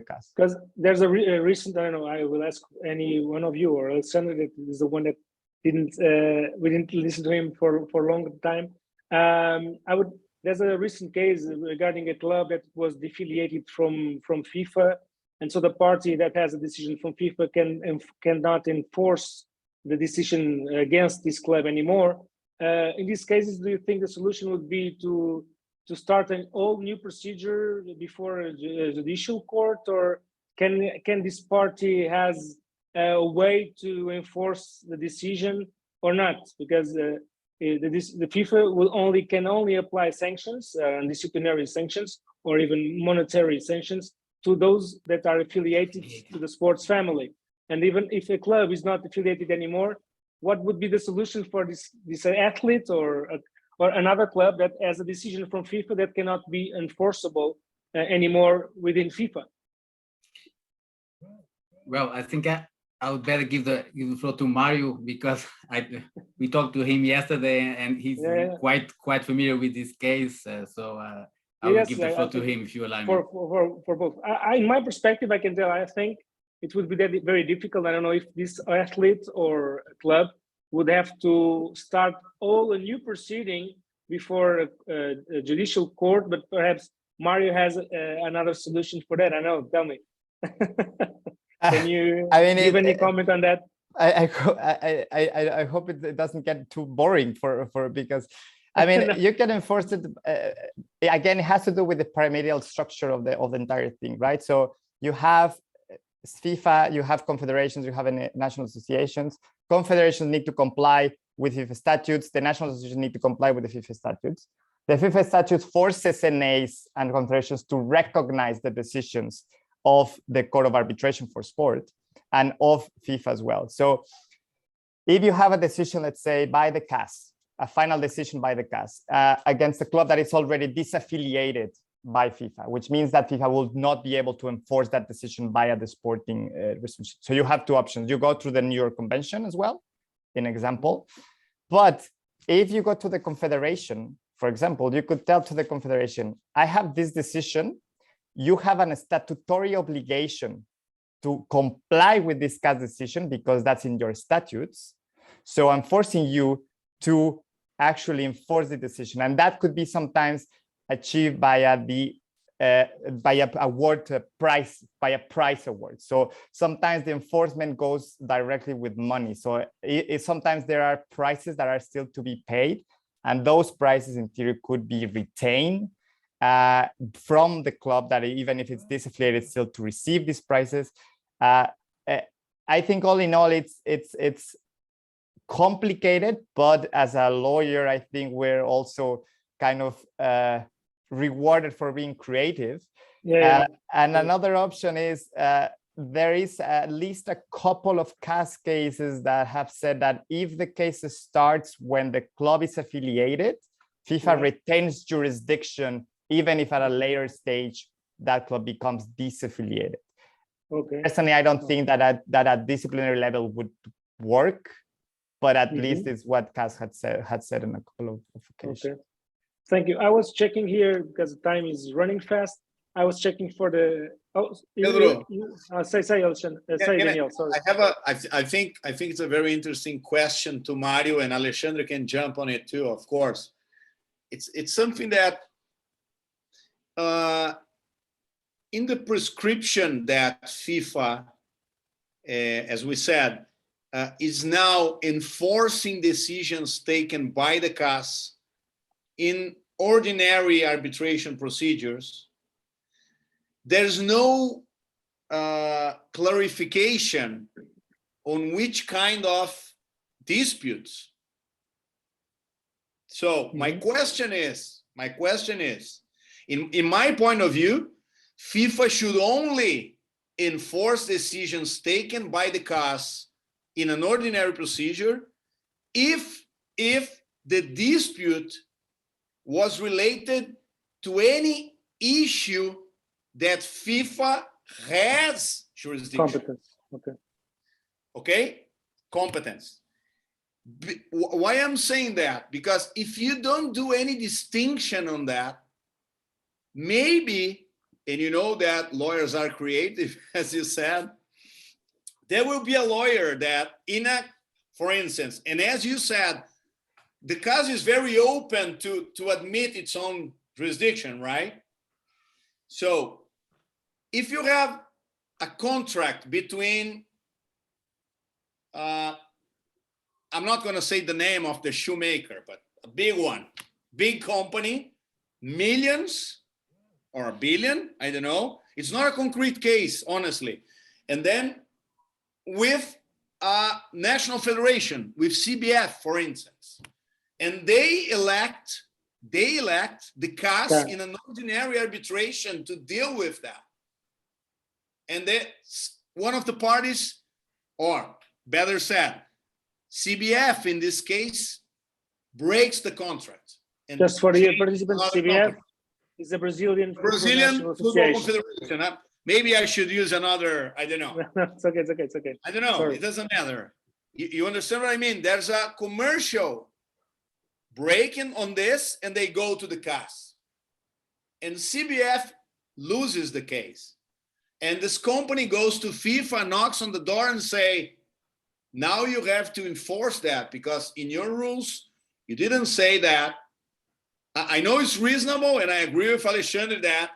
Speaker 4: CAS.
Speaker 2: Because there's a recent, I don't know, I will ask any one of you or Alexandre, that is the one that we didn't listen to him for a long time. There's a recent case regarding a club that was defiliated from FIFA, and so the party that has a decision from FIFA cannot enforce the decision against this club anymore. In these cases, do you think the solution would be to start an all new procedure before a judicial court, or can this party has a way to enforce the decision or not? Because the FIFA can only apply sanctions, disciplinary sanctions, or even monetary sanctions to those that are affiliated to the sports family. And even if a club is not affiliated anymore, what would be the solution for this athlete or another club that has a decision from FIFA that cannot be enforceable anymore within FIFA?
Speaker 3: Well, I think I would better give the floor to Mario, because we talked to him yesterday and he's quite familiar with this case. So I will give the floor to him if you allow me.
Speaker 2: For both. In my perspective, I can tell, I think it would be very difficult. I don't know if this athlete or club would have to start all a new proceeding before a judicial court, but perhaps Mario has another solution for that. I know, tell me. Can you give any comment on that?
Speaker 4: I hope it doesn't get too boring because I mean, you can enforce it. Again, it has to do with the pyramidal structure of the entire thing, right? So you have FIFA, you have confederations, you have national associations. Confederations need to comply with FIFA statutes. The national associations need to comply with the FIFA statutes. The FIFA statutes force SNAs and confederations to recognize the decisions of the Court of Arbitration for Sport and of FIFA as well. So if you have a decision, let's say by the CAS, a final decision by the CAS against a club that is already disaffiliated by FIFA, which means that FIFA will not be able to enforce that decision via the sporting resolution. So you have two options. You go through the New York Convention as well, in example. But if you go to the Confederation, for example, you could tell to the Confederation, I have this decision. You have a statutory obligation to comply with this CAS decision because that's in your statutes. So I'm forcing you to actually enforce the decision. And that could be sometimes achieved via a price award. So sometimes the enforcement goes directly with money. So sometimes there are prices that are still to be paid, and those prices in theory could be retained from the club, that even if it's disaffiliated, still to receive these prices. I think all in all, it's complicated, but as a lawyer, I think we're also kind of rewarded for being creative. And another option is there is at least a couple of CAS cases that have said that if the case starts when the club is affiliated, FIFA retains jurisdiction, even if at a later stage that club becomes disaffiliated. Personally, I don't think that at disciplinary level would work, but at least it's what CAS had said on a couple of occasions.
Speaker 2: Thank you. I was checking here because the time is running fast. I was checking for the.
Speaker 5: Pedro.
Speaker 2: Say Daniel. Sorry.
Speaker 5: I think it's a very interesting question to Mario, and Alexandre can jump on it too. Of course, it's something that in the prescription that FIFA, as we said, is now enforcing decisions taken by the CAS in ordinary arbitration procedures. There's no clarification on which kind of disputes. So my question is, in my point of view, FIFA should only enforce decisions taken by the CAS in an ordinary procedure if the dispute was related to any issue that FIFA has jurisdiction.
Speaker 2: Competence.
Speaker 5: Okay? Competence. Why I'm saying that? Because if you don't do any distinction on that, maybe, and you know that lawyers are creative, as you said, there will be a lawyer that for instance, and as you said, the CAS is very open to admit its own jurisdiction, right? So if you have a contract between, I'm not going to say the name of the shoemaker, but a big one, big company, millions or a billion, I don't know. It's not a concrete case, honestly. And then with a national federation, with CBF, for instance, and they elect the CAS in an ordinary arbitration to deal with that. And then one of the parties, or better said, CBF in this case, breaks the contract. And
Speaker 2: just for the participants, CBF is the Brazilian Football
Speaker 5: Confederation. Maybe I should use another, I don't know.
Speaker 2: It's okay.
Speaker 5: I don't know,
Speaker 2: Sorry.
Speaker 5: It doesn't matter. You understand what I mean? There's a commercial breaking on this, and they go to the CAS. And CBF loses the case. And this company goes to FIFA, knocks on the door and say, now you have to enforce that because in your rules, you didn't say that. I know it's reasonable, and I agree with Alexandre that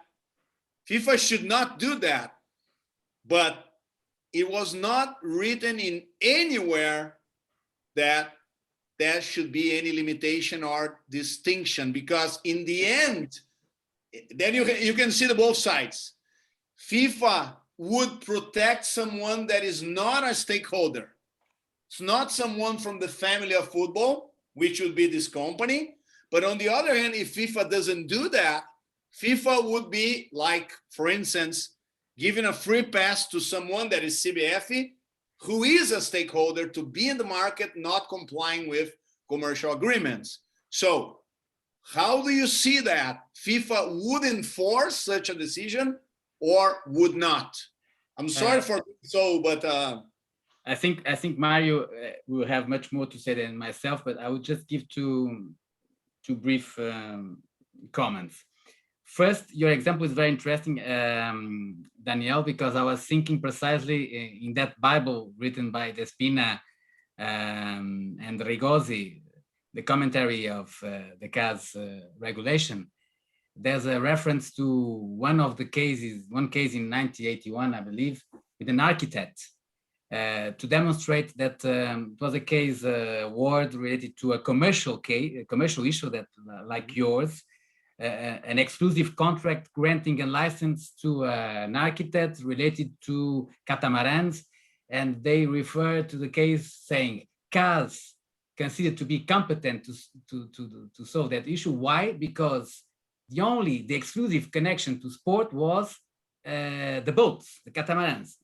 Speaker 5: FIFA should not do that, but it was not written in anywhere that there should be any limitation or distinction, because in the end, then you can see the both sides. FIFA would protect someone that is not a stakeholder. It's not someone from the family of football, which would be this company. But on the other hand, if FIFA doesn't do that, FIFA would be like, for instance, giving a free pass to someone that is CBF, who is a stakeholder, to be in the market, not complying with commercial agreements. So how do you see that? FIFA would enforce such a decision or would not? I'm sorry for so, but
Speaker 3: I think Mario will have much more to say than myself, but I would just give two brief comments. First, your example is very interesting, Daniel, because I was thinking precisely in that Bible written by Despina and Rigosi, the commentary of the CAS regulation. There's a reference to one case in 1981, I believe, with an architect to demonstrate that it was a case award related to a commercial issue that, like yours, an exclusive contract granting a license to an architect related to catamarans, and they refer to the case saying CAS considered to be competent to solve that issue. Why? Because the exclusive connection to sport was the boats, the catamarans.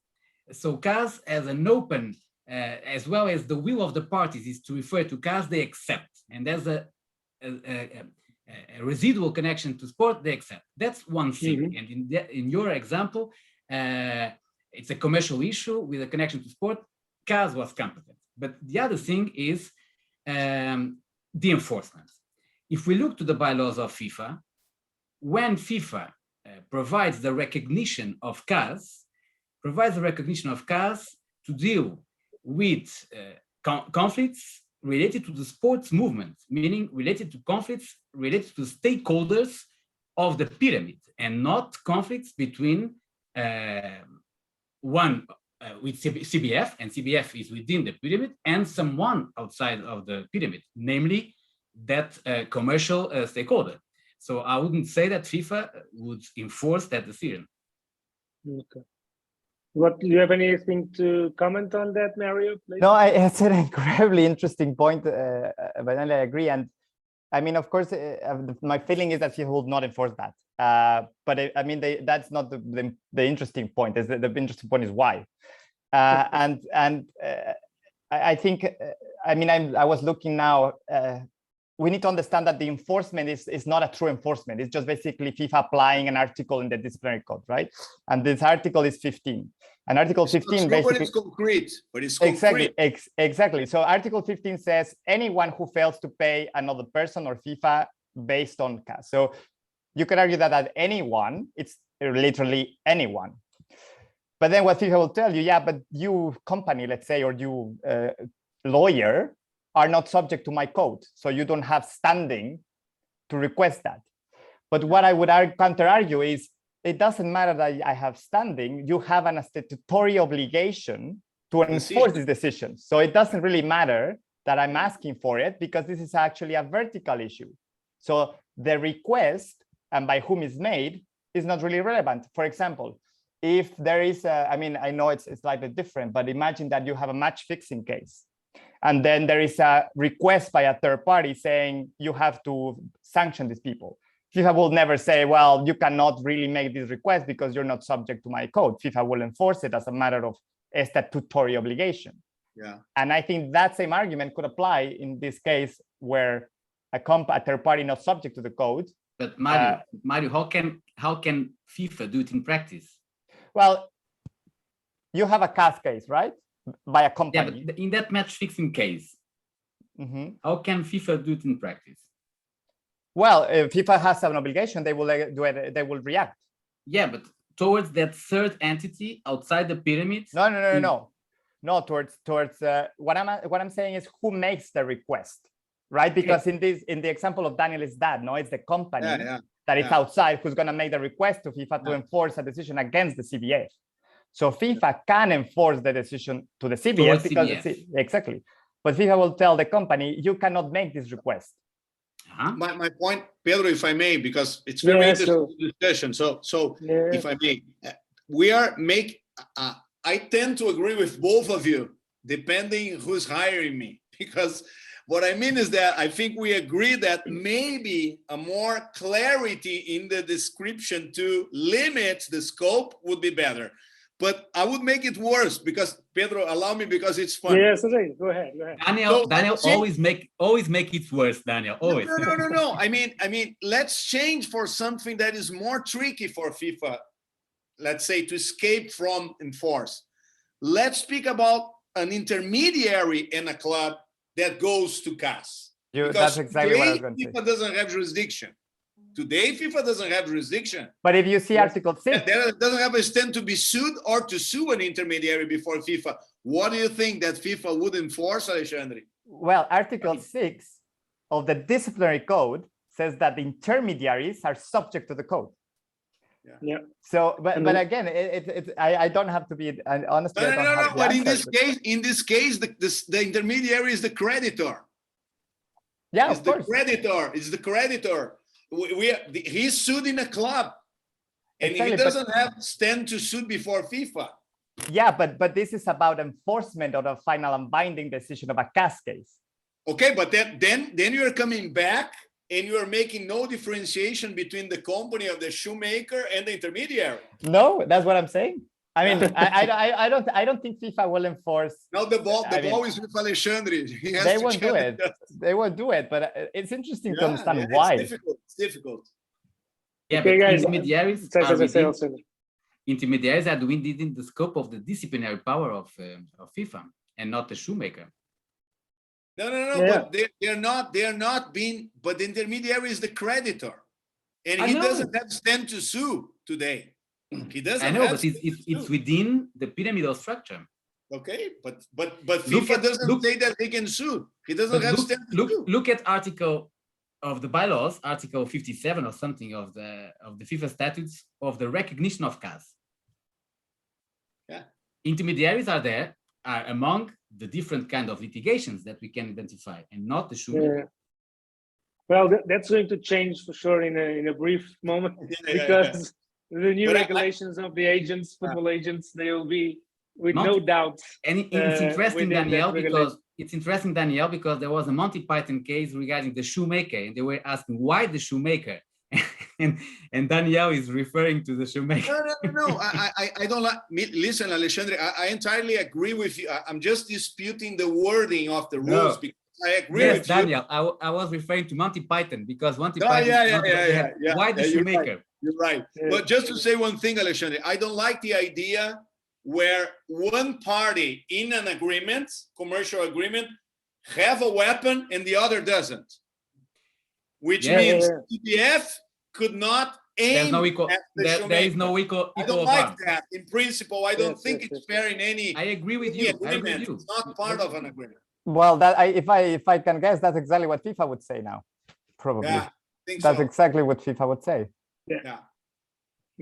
Speaker 3: So CAS, as an open, as well as the will of the parties is to refer to CAS, they accept. And there's a residual connection to sport, they accept. That's one thing. And in your example, it's a commercial issue with a connection to sport. CAS was competent. But the other thing is the enforcement. If we look to the bylaws of FIFA, when FIFA provides the recognition of CAS, to deal with conflicts related to the sports movement, meaning related to conflicts related to stakeholders of the pyramid, and not conflicts between one with CBF, and CBF is within the pyramid, and someone outside of the pyramid, namely that commercial stakeholder. So I wouldn't say that FIFA would enforce that decision.
Speaker 2: Okay. Do you have anything to comment on that, Mario? Please?
Speaker 4: No, it's an incredibly interesting point, but I agree. And I mean, of course, my feeling is that FIFA will not enforce that. But I mean, that's not the interesting point. The interesting point is why. I think, I mean, I was looking now. We need to understand that the enforcement is not a true enforcement. It's just basically FIFA applying an article in the disciplinary code, right? And this article is 15. And Article 15 basically,
Speaker 5: it's concrete, but it's concrete.
Speaker 4: Exactly. So Article 15 says anyone who fails to pay another person or FIFA based on CAS. So you can argue that anyone, it's literally anyone. But then what FIFA will tell you, yeah, but you company, let's say, or you lawyer, are not subject to my code. So you don't have standing to request that. But what I would counter argue is, it doesn't matter that I have standing, you have an statutory obligation to enforce these decisions. So it doesn't really matter that I'm asking for it, because this is actually a vertical issue. So the request and by whom is made is not really relevant. For example, if there is I mean, I know it's slightly different, but imagine that you have a match fixing case. And then there is a request by a third party saying you have to sanction these people. FIFA will never say, well, you cannot really make this request because you're not subject to my code. FIFA will enforce it as a matter of a statutory obligation.
Speaker 5: Yeah.
Speaker 4: And I think that same argument could apply in this case where a third party not subject to the code.
Speaker 3: But Mario, how can FIFA do it in practice?
Speaker 4: Well, you have a CAS case, right? By a company.
Speaker 3: Yeah, but in that match fixing case, how can FIFA do it in practice?
Speaker 4: Well, if FIFA has an obligation, they will do it. They will react.
Speaker 3: Yeah, but towards that third entity outside the pyramid.
Speaker 4: No. Towards what I'm saying is who makes the request, right? Because in the example of Daniel is that it's the company that is outside who's going to make the request to FIFA to enforce a decision against the CBF. So FIFA can enforce the decision to the CBF because exactly, but FIFA will tell the company you cannot make this request.
Speaker 5: My point, Pedro, if I may, because it's very interesting discussion. So if I may, I tend to agree with both of you, depending who's hiring me, because what I mean is that I think we agree that maybe a more clarity in the description to limit the scope would be better. But I would make it worse because, Pedro, allow me, because it's fun.
Speaker 2: Yes, okay. Go ahead.
Speaker 3: Daniel, always make it worse, Daniel. Always.
Speaker 5: No. I mean, let's change for something that is more tricky for FIFA. Let's say to escape from enforce. Let's speak about an intermediary in a club that goes to CAS.
Speaker 4: That's exactly what I was going to say.
Speaker 5: FIFA doesn't have jurisdiction. Today, FIFA doesn't have jurisdiction.
Speaker 4: But if you see Article 6,
Speaker 5: it doesn't have a stand to be sued or to sue an intermediary before FIFA. What do you think that FIFA would enforce, Alexandre?
Speaker 4: Well, Article 6 of the disciplinary code says that the intermediaries are subject to the code.
Speaker 2: Yeah.
Speaker 4: So, but again, I don't have to be honestly.
Speaker 5: No. But in this case, the intermediary is the creditor.
Speaker 4: Yeah,
Speaker 5: it's
Speaker 4: of course.
Speaker 5: It's the creditor. He's sued in a club, and
Speaker 4: Exactly,
Speaker 5: he doesn't have stand to sue before FIFA.
Speaker 4: Yeah, but this is about enforcement of a final and binding decision of a CAS case.
Speaker 5: Okay, but then you're coming back and you're making no differentiation between the company of the shoemaker and the intermediary.
Speaker 4: No, that's what I'm saying. I mean, I don't think FIFA will enforce.
Speaker 5: Now the ball is with Alexandre.
Speaker 4: They won't do it. They won't do it. But it's interesting to understand why.
Speaker 5: It's difficult.
Speaker 3: Yeah,
Speaker 2: okay,
Speaker 3: but
Speaker 2: guys,
Speaker 3: intermediaries are within the scope of the disciplinary power of FIFA and not the shoemaker.
Speaker 5: No. Yeah. But they're not being. But the intermediary is the creditor, and he doesn't have stand to sue today. He doesn't.
Speaker 3: I know, but it's within the pyramidal structure.
Speaker 5: Okay, but FIFA doesn't say that he can sue. He doesn't have stand to sue.
Speaker 3: Look at article of the bylaws, article 57 or something of the FIFA statutes of the recognition of CAS.
Speaker 5: Yeah,
Speaker 3: intermediaries are among the different kind of litigations that we can identify, and not the shoemaker.
Speaker 2: Yeah. Well, that's going to change for sure in a brief moment because the new regulations of the agents, football agents, they will be with no doubt.
Speaker 3: And it's interesting, Daniel, because there was a Monty Python case regarding the shoemaker, and they were asking why the shoemaker, and Daniel is referring to the shoemaker.
Speaker 5: No. I don't like. Listen, Alexandre, I entirely agree with you. I'm just disputing the wording of the rules because I agree with
Speaker 3: Daniel, you. I was referring to Monty Python because Monty
Speaker 5: Python.
Speaker 3: Why the shoemaker?
Speaker 5: You're right. But just to say one thing, Alexandre, I don't like the idea where one party in an agreement, commercial agreement, have a weapon and the other doesn't. Which means CBF could not aim at the shoemaker.
Speaker 3: There is no equal
Speaker 5: I don't like that. In principle, I don't think it's fair in any.
Speaker 3: I agree with you.
Speaker 5: Agreement. It's not part of an agreement.
Speaker 4: Well, if I can guess, that's exactly what FIFA would say now. Probably.
Speaker 5: Yeah, I think
Speaker 4: that's
Speaker 5: so.
Speaker 4: Exactly what FIFA would say.
Speaker 2: Yeah.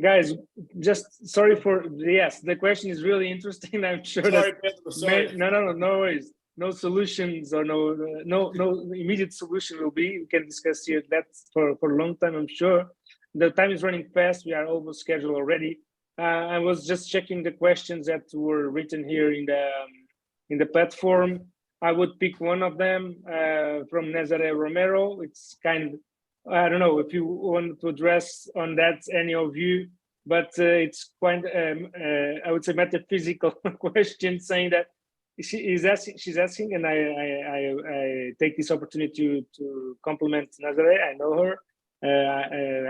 Speaker 2: Guys, just sorry for the question is really interesting. I'm sure no worries. No solutions or no immediate solution will be. We can discuss here that for a long time, I'm sure. The time is running fast. We are almost scheduled already. I was just checking the questions that were written here in the platform. I would pick one of them from Nazare Romero. It's kind of, I don't know if you want to address on that, any of you, but it's quite, I would say, metaphysical question, saying that she's asking, and I take this opportunity to compliment Nazare. I know her.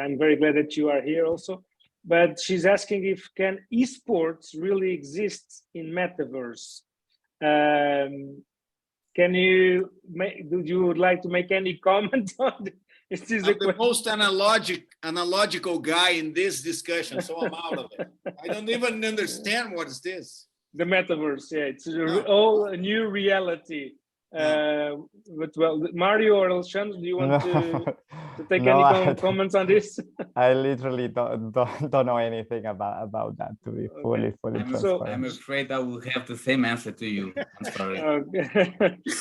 Speaker 2: I'm very glad that you are here also. But she's asking if can esports really exist in metaverse? Can you would you like to make any comment on this?
Speaker 5: I'm the most analogical guy in this discussion, so I'm out of it. I don't even understand what is this.
Speaker 2: The metaverse, it's all a new reality. But well, Mario or Alexandre, do you want to take any comments on this?
Speaker 4: I literally don't know anything about that, to be fully transparent.
Speaker 3: I'm afraid I will have the same answer to you. I'm sorry.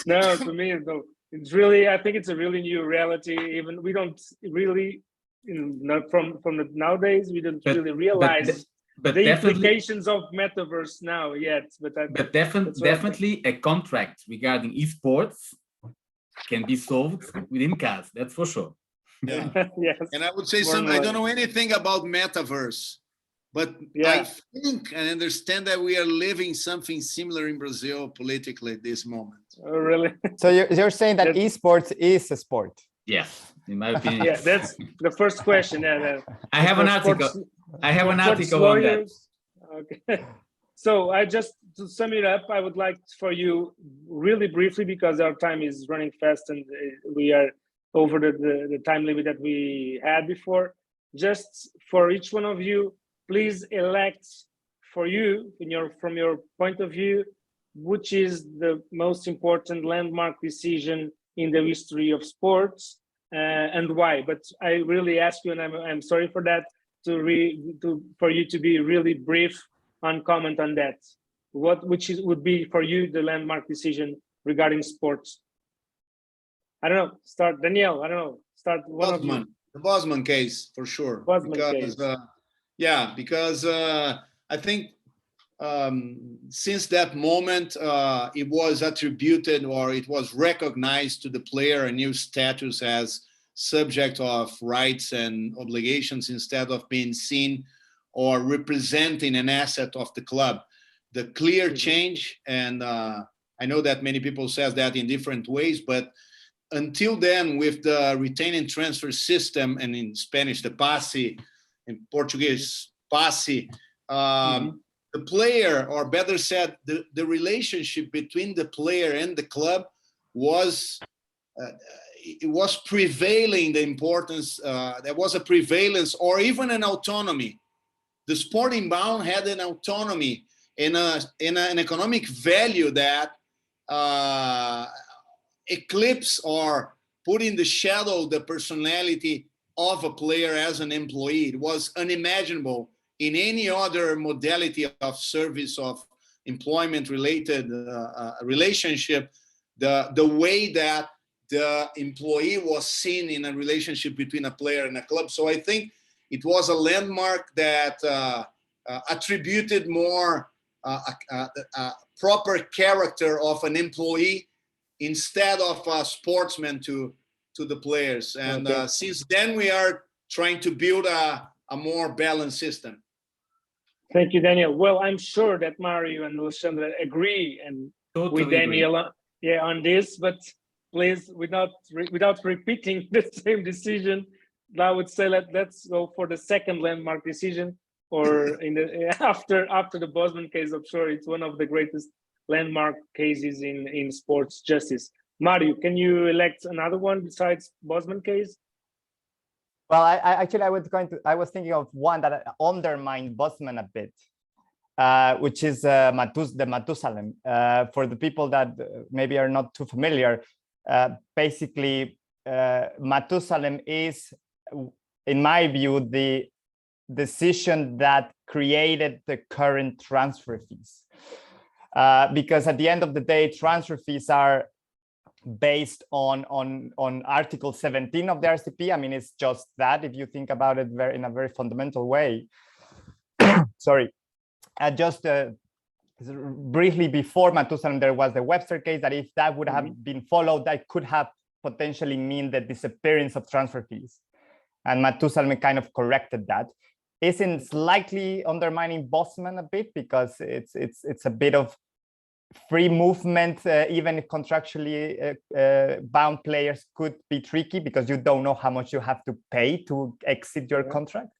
Speaker 2: No, to me, no. It's really, I think it's a really new reality. Even we don't really, not from the nowadays, we don't really realize
Speaker 3: But
Speaker 2: the
Speaker 3: definitely,
Speaker 2: implications of metaverse now yet. But that's what I
Speaker 3: definitely a contract regarding esports can be solved within CAS. That's for sure.
Speaker 5: Yeah.
Speaker 2: yes.
Speaker 5: And I would say
Speaker 2: More and
Speaker 5: I
Speaker 2: more.
Speaker 5: don't know anything about metaverse, but
Speaker 2: Yeah.
Speaker 5: I think and understand that we are living something similar in Brazil politically at this moment.
Speaker 2: Oh, really?
Speaker 4: So you're saying that
Speaker 2: That's-
Speaker 4: esports is a sport?
Speaker 3: Yes, in my opinion.
Speaker 2: Yeah, that's the first question. Yeah,
Speaker 3: I have an
Speaker 2: for
Speaker 3: article.
Speaker 2: sports-
Speaker 3: I have
Speaker 2: for
Speaker 3: an
Speaker 2: sports
Speaker 3: article on that.
Speaker 2: lawyers. Okay. So I just to sum it up, I would like for you really briefly, because our time is running fast and we are over the time limit that we had before. Just for each one of you, please elect for you from your point of view, which is the most important landmark decision in the history of sports and why. But I really ask you, and I'm sorry for that, for you to be really brief on comment on that. Would be for you the landmark decision regarding sports? I don't know. Start Daniel. I don't know. Start one of you.
Speaker 5: The Bosman case for sure.
Speaker 2: Bosman
Speaker 5: because
Speaker 2: case.
Speaker 5: because I think since that moment it was attributed or it was recognized to the player a new status as subject of rights and obligations instead of being seen or representing an asset of the club. The clear change, and I know that many people says that in different ways, but until then, with the retain and transfer system, and in Spanish, the passe, in Portuguese, passe, the player, or better said, the relationship between the player and the club was it was prevailing the importance. There was a prevalence or even an autonomy. The sporting bound had an autonomy in an economic value that eclipse or put in the shadow the personality of a player as an employee. It was unimaginable in any other modality of service, of employment related relationship, the way that the employee was seen in a relationship between a player and a club. So I think it was a landmark that attributed more proper character of an employee instead of a sportsman to the players. And since then, we are trying to build a more balanced system.
Speaker 2: Thank you, Daniel. Well, I'm sure that Mario and Alexandre agree and
Speaker 3: Totally
Speaker 2: with Daniel on this, but please, without repeating the same decision, I would say let's go for the second landmark decision, or in the after the Bosman case. I'm sure it's one of the greatest landmark cases in sports justice. Mario, can you elect another one besides Bosman case?
Speaker 4: Well, I was thinking of one that undermined Bosman a bit, which is the Matusalem. For the people that maybe are not too familiar, basically, Matusalem is, in my view, the decision that created the current transfer fees. Because at the end of the day, transfer fees are based on Article 17 of the RCP. I mean, it's just that, if you think about it in a very fundamental way. Sorry, just briefly before Matusalem, there was the Webster case that if that would have been followed, that could have potentially mean the disappearance of transfer fees. And Matusalem kind of corrected that. Isn't slightly undermining Bosman a bit, because it's a bit of free movement, even if contractually bound players could be tricky because you don't know how much you have to pay to exit your contract.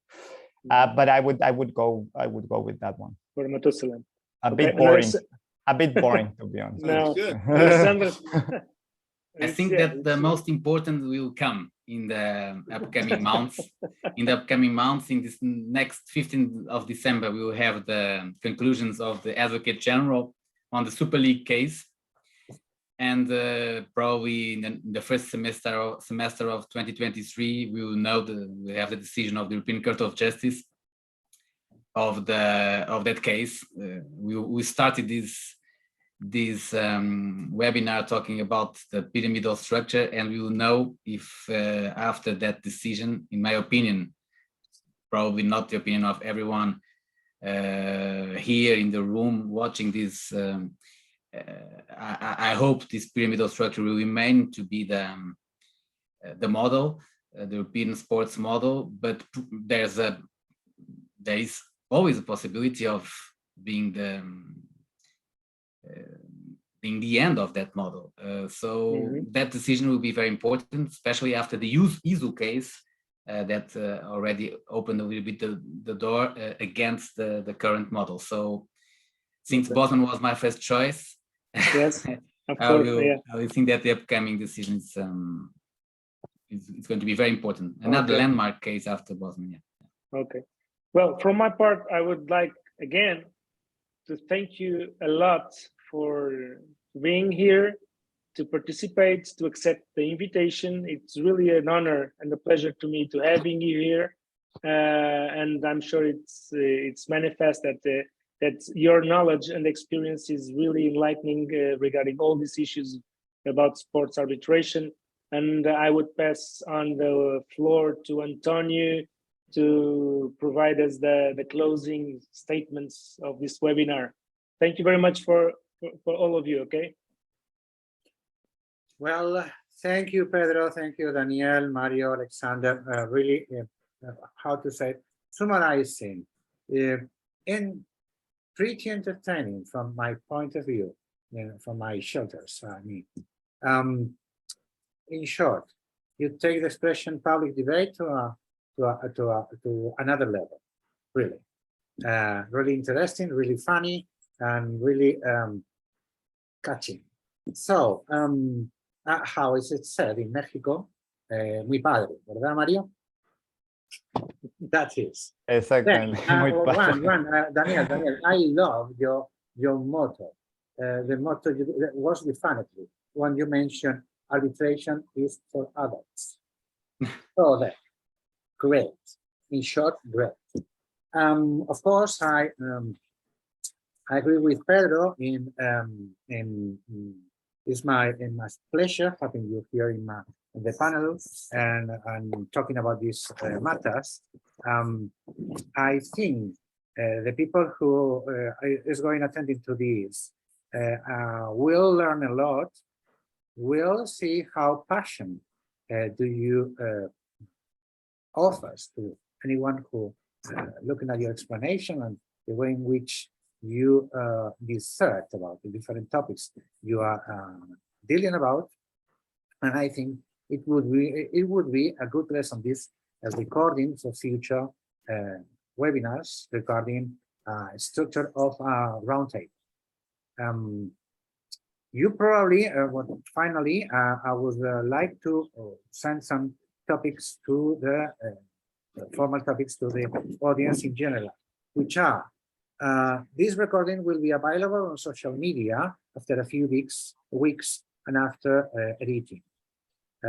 Speaker 4: But I would go with that one.
Speaker 2: For Matusalem.
Speaker 4: A bit boring to be honest.
Speaker 2: No,
Speaker 5: Good.
Speaker 3: I think that the most important will come in the upcoming months. In the upcoming months, in this next 15th of December, we will have the conclusions of the Advocate General on the Super League case. And probably in the first semester of 2023, we will know we have the decision of the European Court of Justice of that case. We started this webinar talking about the pyramidal structure, and we will know if after that decision, in my opinion, probably not the opinion of everyone, here in the room watching this, I hope this pyramidal structure will remain to be the model, the European sports model, but there is always a possibility of being the end of that model. So that decision will be very important, especially after the ISU case that already opened a little bit the door against the current model. So since Bosman was my first choice,
Speaker 2: yes, of
Speaker 3: I
Speaker 2: course,
Speaker 3: will think that the upcoming decision is going to be very important. Another landmark case after Bosman. Yeah.
Speaker 2: Okay. Well, from my part, I would like again to thank you a lot for being here, to participate, to accept the invitation. It's really an honor and a pleasure to me to having you here, and I'm sure it's manifest that your knowledge and experience is really enlightening regarding all these issues about sports arbitration. And I would pass on the floor to Antonio to provide us the closing statements of this webinar. Thank you very much for all of you, okay?
Speaker 1: Well, thank you, Pedro. Thank you, Daniel, Mario, Alexander. Really, how to say, summarizing, and pretty entertaining from my point of view, from my shelters, I mean. In short, you take the expression public debate to another level, really. Really interesting, really funny, and really catching. So, how is it said in Mexico? Mi padre, ¿verdad, Mario? That is.
Speaker 4: Exactly.
Speaker 1: Daniel, I love your motto. The motto was definitely when you mentioned arbitration is for adults. So that, great. In short, great. Of course, I agree with Pedro it's my pleasure having you here in the panel and talking about these matters. I think the people who is going attending to this will learn a lot. We'll see how passion do you offers to anyone who looking at your explanation and the way in which you dissert about the different topics you are dealing about. And I think it would be a good lesson, this recording for future webinars regarding structure of roundtable. You probably, finally, I would like to send some topics to the formal topics to the audience in general, which are this recording will be available on social media after a few weeks and after editing.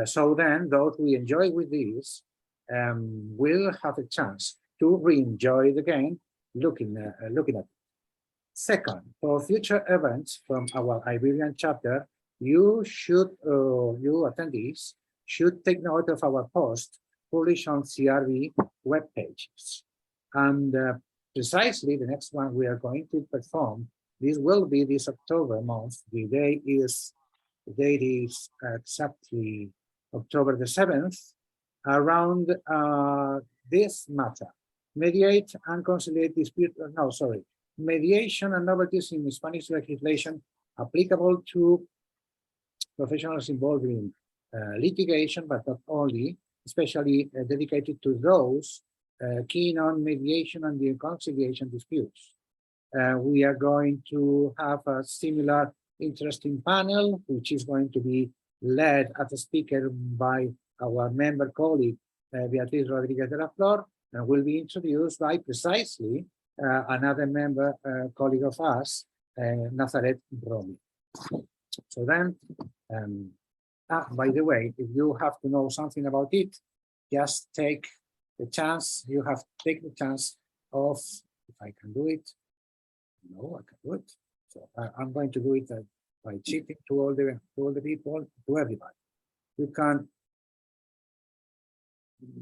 Speaker 1: So then those who enjoy with this will have a chance to re-enjoy the game looking at it. Second, for future events from our Iberian chapter, you attendees should take note of our post published on Ciarb web pages. And precisely the next one we are going to perform, this will be this October month. The date is exactly October the 7th, around this matter. Mediate and conciliate dispute, mediation and novelties in Spanish legislation applicable to professionals involved in litigation, but not only, especially dedicated to those keen on mediation and the conciliation disputes. We are going to have a similar interesting panel, which is going to be led as a speaker by our member colleague, Beatriz Rodriguez de la Flor, and will be introduced by precisely another member colleague of us, Nazaret Romy. So then, by the way, if you have to know something about it, just take the chance. You have to take the chance of, if I can do it. No, I can do it. So I'm going to do it by cheating to all the people, to everybody. You can.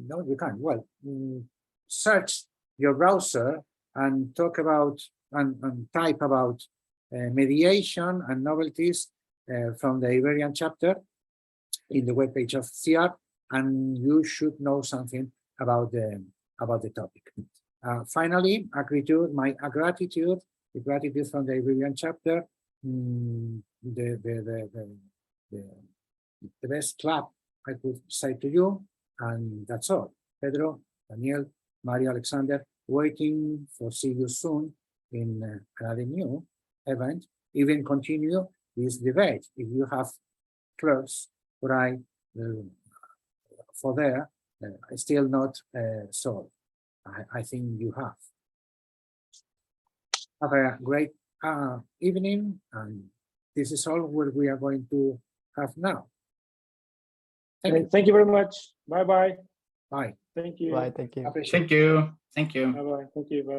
Speaker 1: No, you can't. Well, search your browser and talk about and type about mediation and novelties from the Iberian chapter in the webpage of Ciarb, and you should know something about the topic. Finally, my gratitude, the gratitude from the Iberian chapter, the best clap I could say to you, and that's all. Pedro, Daniel, Mario, Alexander, waiting for see you soon in another new event, even continue this debate. If you have clubs right for there, still not solved. I think you have. Have a great evening, and this is all what we are going to have now.
Speaker 2: Thank you very much. Bye-bye.
Speaker 1: Bye.
Speaker 2: Thank you.
Speaker 4: Bye, thank you.
Speaker 1: Appreciate it.
Speaker 3: Thank you. Thank you.
Speaker 2: Bye-bye. Thank you. Bye.